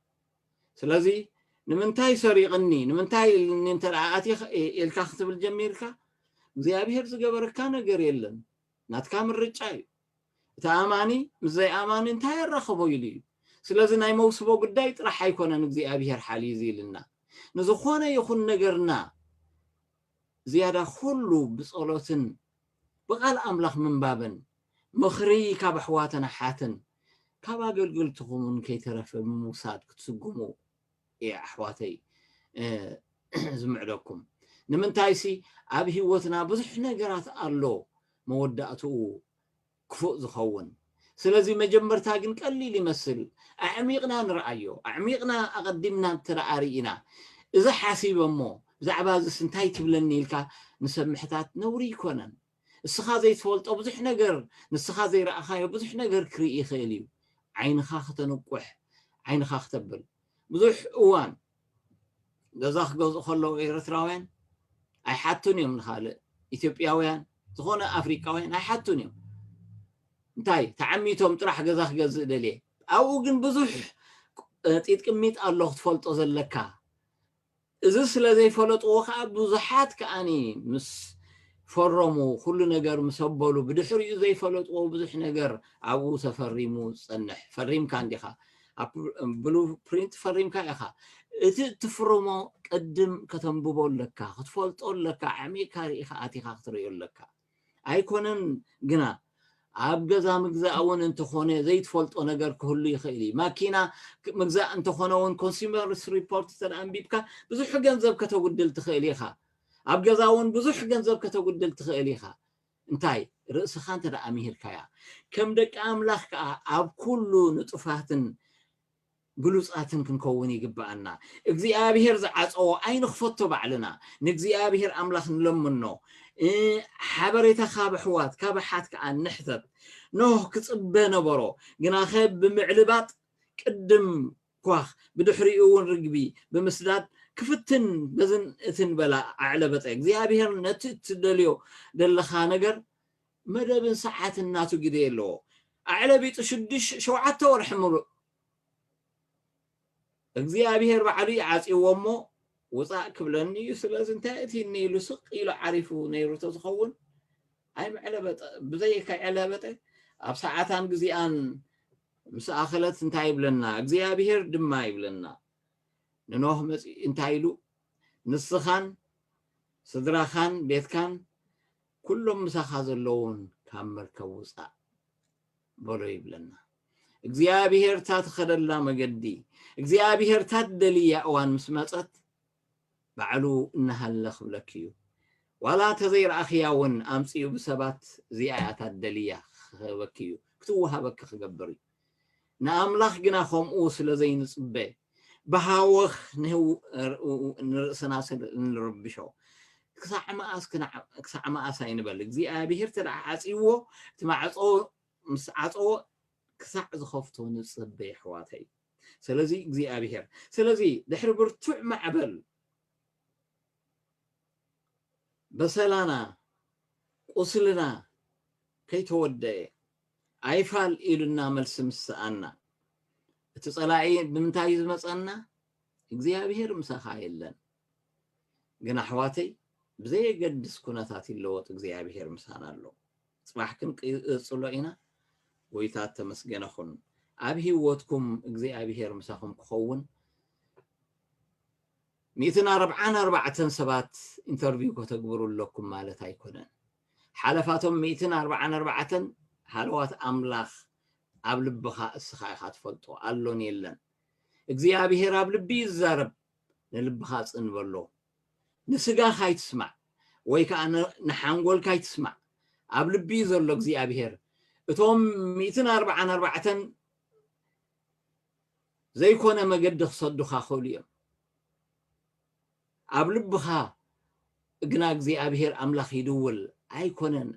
Speaker 1: سلازي نمنتاي سريقني نمنتاي إن أنت رعاتي الكاختب الجميل كا زي أبي هرز جبر كان جريلن نتكامل رجعي تأماني زي أماني انتهي الرخبو يلي ስለዚ ናይ መውስቦ ጉዳይ ጥራሕ ኣይኮነን እግዚአብሔር ሓሊ ይዝልና ንዝኾነ ይኹን ነገርና ዝያዳ ኩሉ ብጸሎትን ብቃል አምላኽ ምንባብን ምኽሪ ካብ ኣሕዋተና ሓትን ካብ ኣገልግልትኹም ከይተረፈ ምውሳድ ክትስጉሙ ኣሕዋተይ ዝምዕደኩም ንምንታይሲ ኣብ ህይወትና ብዙሕ ነገራት ኣሎ መወዳእትኡ ክፉእ ዝኸውን ስለዚህ መጀመርታ ግን ቀሊል ይመስል አዕሚቅና ንርአዮ አዕሚቅና አቀድምና ተራአሪና እዛ ሓሲብ እሞ ብዛዕባ ዝስንታይ ትብለኒ ኢልካ ንሰምሕታት ነውሪ ይኮነን እስኻ ዘይትፈልጦ ብዙሕ ነገር ንስኻ ዘይረአኻዮ ብዙሕ ነገር ክርኢ ይኽእል እዩ ዓይንኻ ክትንቁሕ ዓይንኻ ክትብል ብዙሕ እዋን ገዛ ክገዝኡ ከለዉ ኤርትራውያን ኣይሓቱን እዮም ንኻልእ ኢትዮጵያውያን ዝኾነ ኣፍሪካውያን ኣይሓቱን እዮም እንታይ ተዓሚቶም ጥራሕ ገዛ ክገዝእ ደልየ ኣብኡ ግን ብዙሕ ጢጥ ቅሚጥ ኣሎ ክትፈልጦ ዘለካ እዚ ስለ ዘይፈለጥዎ ከዓ ብዙሓት ከዓኒ ምስ ፈረሙ ኩሉ ነገር ምስ ኣበሉ ብድሕሪኡ ዘይፈለጥዎ ብዙሕ ነገር ኣብኡ ተፈሪሙ ዝጸንሕ ፈሪምካ እንዲኻ ኣብ ብሉ ፕሪንት ፈሪምካ ኢኻ እቲ ትፍርሞ ቅድም ከተንብቦ ኣለካ ክትፈልጦ ኣለካ ዓሚቕካ ርኢኻ ኣቲኻ ክትሪኦ ኣለካ ኣይኮነን ግና ኣብ ገዛ ምግዛእ እውን እንተኾነ ዘይትፈልጦ ነገር ክህሉ ይኽእል እዩ ማኪና ምግዛእ እንተኾነ እውን ኮንሱመርስ ሪፖርት ተንቢብካ ብዙሕ ገንዘብ ከተጉድል ትኽእል ኢኻ ኣብ ገዛ እውን ብዙሕ ገንዘብ ከተጉድል ትኽእል ኢኻ እንታይ ርእስኻ እንተደኣ ምሂርካያ ከም ደቂ ኣምላኽ ከዓ ኣብ ኩሉ ንጡፋትን ብሉፃትን ክንከውን ይግባአና እግዚአብሔር ዝዓፀዎ ኣይንኽፈቶ ባዕልና ንእግዚአብሔር ኣምላኽ ንለምኖ ሓበሬታ ካብ ኣሕዋት ካብ ሓት ከዓ ንሕተት ኖህ ክፅበ ነበሮ ግና ኸ ብምዕልባጥ ቅድም ኳኽ ብድሕሪኡ እውን ርግቢ ብምስዳድ ክፍትን በዝን እትን በላ ኣዕለበጠ እግዚአብሔር ነቲ ትደልዮ ደለኻ ነገር መደብን ሰዓትን እናቱ ግዜ ኣለዎ ኣዕለቢጡ 7 ወርሒ ሙሉእ እግዚአብሔር ባዕሉ ይዓፂዎሞ ወፃእ ክብለኒ ስለዚ እንታይ እቲ ኒሉ ስቕ ኢሉ ዓሪፉ ነይሩ ተዝኸውን ኣይ መዕለበጠ ብዘይካ ዕለበጠ ኣብ ሰዓታን ግዜኣን ምስ ኣኸለት እንታይ ይብለና እግዚአብሔር ድማ ይብለና ንኖህ መፂ እንታይ ኢሉ ንስኻን ስድራኻን ቤትካን ኩሎም ምሳኻ ዘለውን ካብ መርከብ ውፃእ በሎ ይብለና እግዚአብሔር ታትኸደላ መገዲ እግዚአብሔር ታደልያ እዋን ምስ መፀት ባዕሉ እናሃለኽ ብለክ እዩ ዋላ ተዘይረኣኽያ እውን ኣምፂኡ ብሰባት እዚኣ ታደልያ ክህበክ እዩ ክትወሃበክ ክገብር እዩ ንኣምላኽ ግና ከምኡ ስለዘይንፅበ ብሃወኽ ንርእስና ንርብሾ كسع ما أساين بلق زي أبيهر ترى عصيوه تمعصو مسعصو كسع زخفتون الصبي حواتي سلازي زي أبيهر سلازي دحر برتوع معبل بسلانا قصلنا كي تودي عيفال إلنا ملسم السأنا تسألعي بمتايز مسأنا زي أبيهر مساخا يلن قنا حواتي بزي قد سكوناتاتي اللوط زي أبيهر مسانا اللو صباح كن صلوئنا ويتات تمسجنا خن أبيه واتكم زي أبيهر مساخم كخون 244 سبات انترفيو كتقبروا لكم مالت هيكونن حلفاتهم 244 حلوات أملاخ قبل بخاء السخايخات فلطو قالون يلن እግዚአብሔር ኣብ ልቢ ይዛረብ ንልብኻ ጽንበሎ ንስጋኻ ይትስማዕ ወይ ከዓ ንሓንጎልካ ይትስማዕ ኣብ ልቢ ዘሎ እግዚአብሔር እቶም 144 ዘይኮነ መገዲ ክሰዱኻ ክእሉ እዮም ኣብ ልብኻ ግና እግዚአብሔር ኣምላኽ ይድውል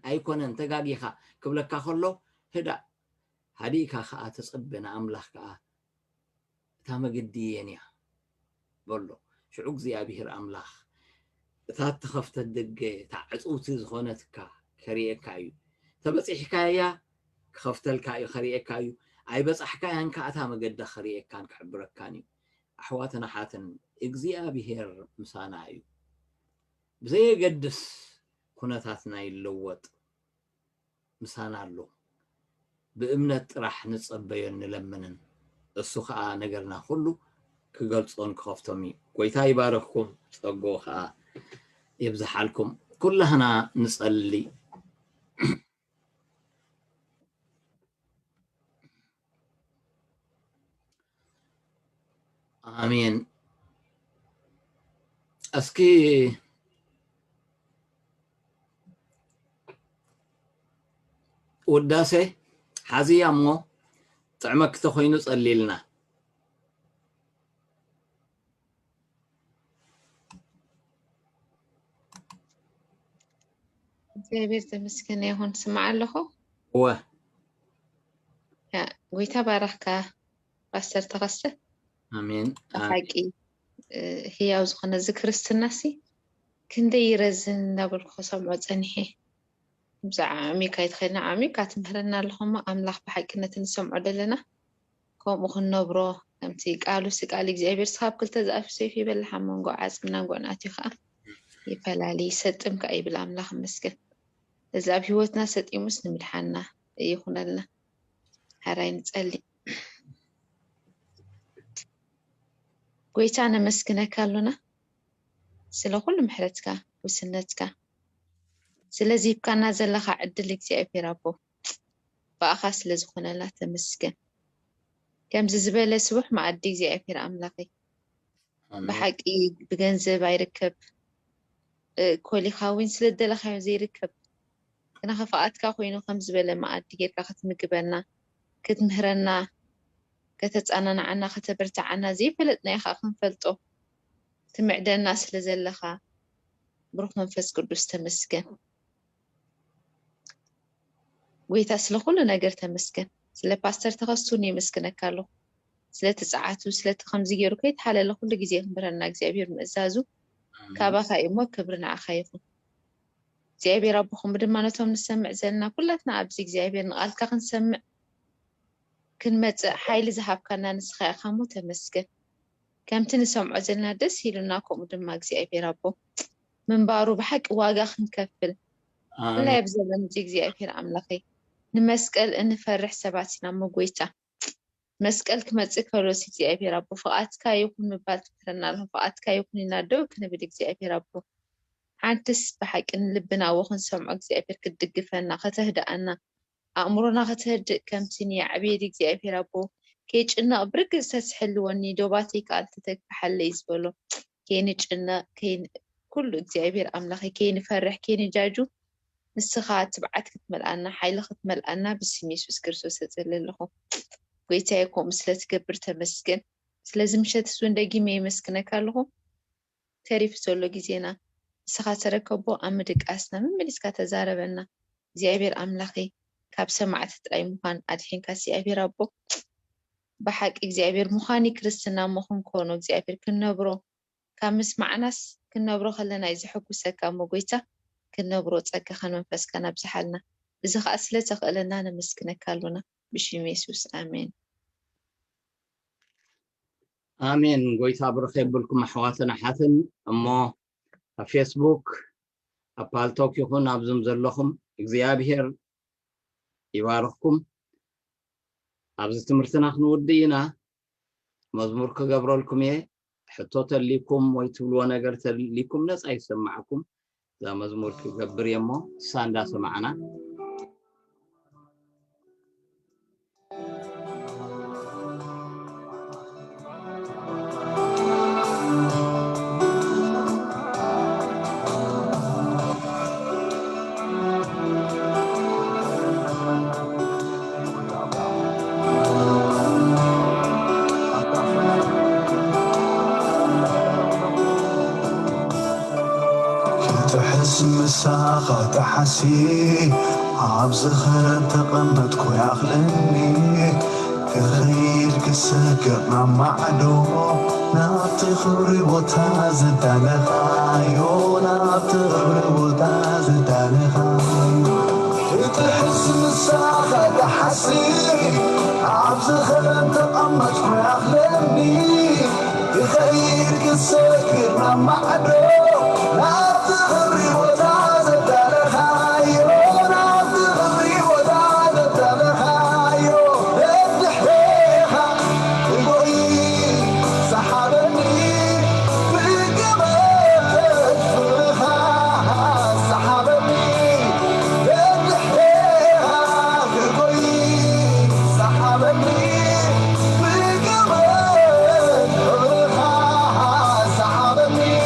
Speaker 1: ኣይኮነን ተጋጊኻ ክብለካ ከሎ ህዳ ሃዲካ ከዓ ተጸበነ ኣምላኽ ከዓ تامجدينيا بلو شو እግዚአብሔር أملاخ تاتخفت الدقة تعصوت زخونتك خريئكايو تبصح حكاية خفت الكايو خريئكايو أي بس حكاية أنك أتامجد خريئكان كعبركاني أحواتنا حاتن እግዚአብሔር مسانايو بزي قدس كنتاتنا يلوت مسانالو بأمنة راح نتصبين نلمنن السخاء نجرنا كله كقلصون كفتمي كويتا يبارككم صقوها يبزح لكم كلنا نصلي آمين أسكي وداسه حزي أمو طعمك تخوينو صلي لنا
Speaker 2: እግዚአብሔር ተመስገን ይሁን ስማዕ ኣለኹ
Speaker 1: هو
Speaker 2: ጎይታ ባረኽካ ፓስተር ተኸስተ
Speaker 1: آمين
Speaker 2: ሓቂ ህያው ዝኾነ ዚ ክርስትናሲ ክንደይ ይረዝን እናበልኩ ሰምዖ ፀኒሐ ብዛዕሚ ካይትኸና ዓሚ ካትምህረና ኣለኹሞ ኣምላኽ ብሓቂነት ንሰምዖ ዘለና ከምኡ ክነብሮ ከምቲ ቃሉ ስቃል እግዚአብሔር ስኻብ ክልተ ዝኣፍ ሰይፍ ይበልሕ መንጎ ዓፅምና ጎናት ከዓ ይፈላሊ ሰጥም ከዓ ይብል ኣምላኽ መስገን እዚ ኣብ ህይወትና ሰጢሙስ ንምድሓና ይኹነልና ሃራይ ንጸሊ ጎይታ ነመስግነካ ኣለና ስለ ኩሉ ምሕረትካ ውስነትካ ስለዚ ብካና ዘለኻ ዕድል እግዚአብሔር ኣቦ ባእኻ ስለ ዝኾነና ተመስገን ከምዚ ዝበለ ስቡሕ ማዕዲ እግዚአብሔር ኣምላኸይ ብሓቂ ብገንዘብ ኣይርከብ ኮሊኻዊን ስለ ደለኻዮ ዘይርከብ ግና ከፈኣትካ ኮይኑ ከም ዝበለ ማዕዲ ጌርካ ክትምግበና ክትምህረና ከተፃናናዓና ከተበርታዓና ዘይፈለጥና ኢኻ ክንፈልጦ ትምዕደና ስለ ዘለኻ ብሩኽ መንፈስ ቅዱስ ተመስገን ጎይታ ስለ ኩሉ ነገር ተመስገን ስለ ፓስተር ተኸስቱን የመስግነካ ኣለኹ ስለ ተፃዓቱ ስለ ከምዚ ገይሩ ከይተሓለለ ኩሉ ግዜ ክንብረና እግዚአብሔር ምእዛዙ ካባኻ እሞ ክብሪ ንዓኻ ይኹን እግዚአብሔር ኣቦኹም ድማ ነቶም ንሰምዕ ዘለና ኩላትና ኣብዚ እግዚአብሔር ንቓልካ ክንሰምዕ ክንመፅእ ሓይሊ ዝሃብካና ንስኻ ኢኻ ሞ ተመስገን ከምቲ ንሰምዖ ዘለና ደስ ኢሉና ከምኡ ድማ እግዚአብሔር ኣቦ ምንባሩ ብሓቂ ዋጋ ክንከፍል ብላይ ኣብ ዘመን እዚ እግዚአብሔር ኣምላኸይ ንመስቀል እንፈርሕ ሰባት ኢና ሞ ጎይታ መስቀል ክመፅእ ከሎስ እግዚአብሔር ኣቦ ፍቓድካ ይኹን ምባል ትምህረና ኣለኹ ፍቓድካ ይኹን ኢና ደው ክንብል እግዚአብሔር ኣቦ ሓንትስ ብሓቂ ንልብና ወክንሰምዖ እግዚአብሔር ክትድግፈና ከተህድኣና ኣእምሮና ከተህድእ ከምቲ ንያዕብየድ እግዚአብሔር ኣቦ ከይጭነቕ ብርግፅ ተስሕልወኒ ዶባተይ ከኣል ተተግፍሓለይ ዝበሎ ከይንጭነቕ ኩሉ እግዚአብሔር ኣምላኸይ ከይንፈርሕ ከይንጃጁ ንስኻ ትብዓት ክትመልኣና ሓይሊ ክትመልኣና ብስም ኢየሱስ ክርስቶስ እፅሊ ኣለኹ ጎይታዬ ከምኡ ስለትገብር ተመስገን ስለዚ ምሸት እሱ እንደጊመ የመስክነካ ኣለኹ ተሪፍ ዘሎ ግዜና سخاتركبو أمدك أسنا من ملسكا تزاربنا زيابير أملاخي كاب سمعت تراي مخان أدحين كاسي أبي ربو بحق زيابير مخاني كريستنا مخن كونو زيابير كنبرو كامس معناس كنبرو خلنا يزحكو سكا مقويتا كنبرو تسكا خنون فسكنا بزحلنا إذا أسلتك لنا نمسكنا كالونا بشي ميسوس آمين
Speaker 1: آمين قويتا برخيب لكم أحواتنا حاتن أمو فيسبوك أبالتوك يكون أبزم زلخم إغزيابير يبارككم أبز تمرتنا خنودينا مزمور كقبرو لكم حطوت لكم ويتولوا نقرت لكم ناس أي سمعكم ذا مزمور كقبر يمو ساندا سمعنا
Speaker 3: مساخة تحسي عبز خرب تقمتكو ياخلني كخير كسكر مع معدو نابتي خبري وتاز دالخايو نابتي خبري وتاز دالخايو تحس مساخة تحسي عبز خرب تقمتكو ياخلني كخير كسكر مع معدو نابتي خبري وتاز دالخايو نابتي خبري وتاز دالخايو الدحيخة يقوي سحابني بالقمر فرخة سحابني الدحيخة يقوي سحابني بالقمر فرخة سحابني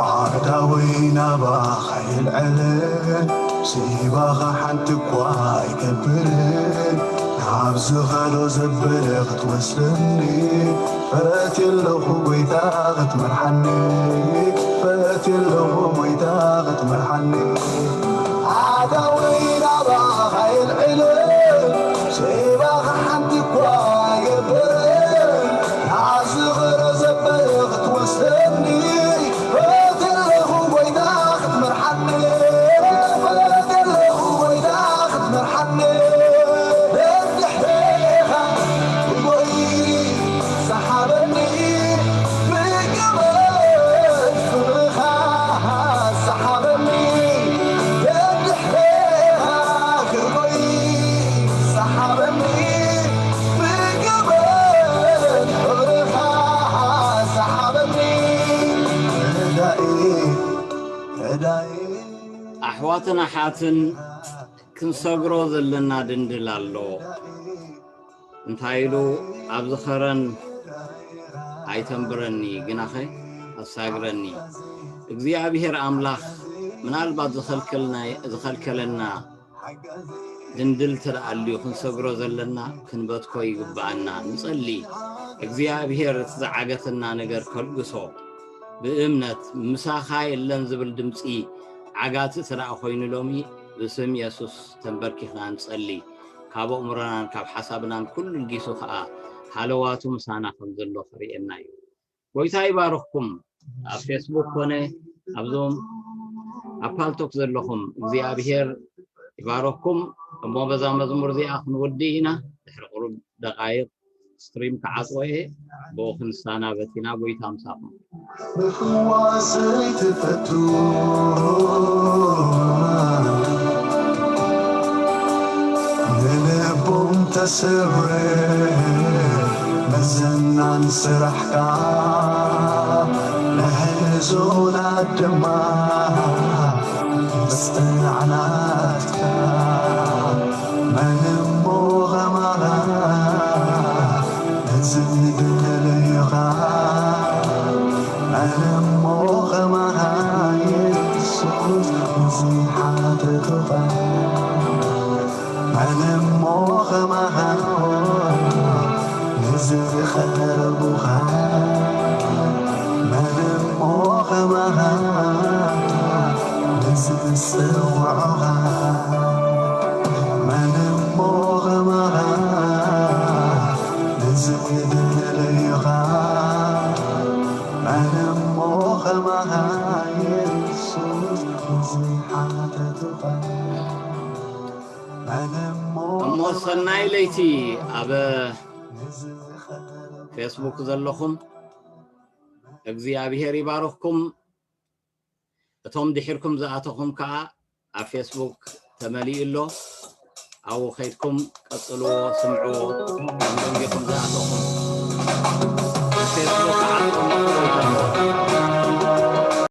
Speaker 3: عداوينا باخيل علين سيباغا حنتكوا يكبرين عبز غلو زبلغ توسلني فات اللهو ويتاغت مرحني فات اللهو ويتاغت مرحني عداوينا باخيل علين سيباغا حنتكوا يكبرين عبز غلو زبلغ توسلني
Speaker 1: أحواتنا حاتن ክንሰግሮ ዘለና ድንድል ኣሎ እንታይ ኢሉ ኣብ ዝኸረን ኣይተንብረኒ ግናኸ ኣሳግረኒ እግዚአብሔር ኣምላኽ ምናልባት ዝኸልከለና ድንድል ተዳልዩ ክንሰግሮ ዘለና ክንበትኮ ይግባአና ንጸሊ እግዚአብሔር ዝዓገተና ነገር ከልግሶ بإمنة مساخاي اللن زبل دمسي عقات سرع خوين لومي باسم يسوس تنبركينا نصلي كابو امرنا كاب حسابنا كل الجيسو خا حلواتو مسانا خمزلو فريقنا يو ويتا يبارككم فيسبوك هنا ابزوم ابالتوك زلهم እግዚአብሔር يبارككم اما بزا مزمور زي اخ نودينا دحر قرب دقائق ستريم كعصوه بوخن سانا بتينا ويتا مساقم
Speaker 3: بخواصي تفتو نلبهم تسبري مزنان سرحكا نهزون الدماء مستنعناتك من مغمرا نزيد ليغا من مغمرا يسوس نزيحاتك من مغمرا نزيد خربها من مغمرا نزيد سوعها من مغمرا نزيد ليغا من مغمرا يسوس نزيحاتك
Speaker 1: موصلنا إليتي أبا فيسبوك زلخم እግዚአብሔር ይባርክኩም እቶም ድሕርኩም ዝኣተኹም ከዓ ኣብ ፌስቡክ ተመሊእሎ ኣው ኸይድኩም ቀጽልዎ ስምዕዎ ወንጌልኩም ዝኣተኹም ፌስቡክ ዓጥኩም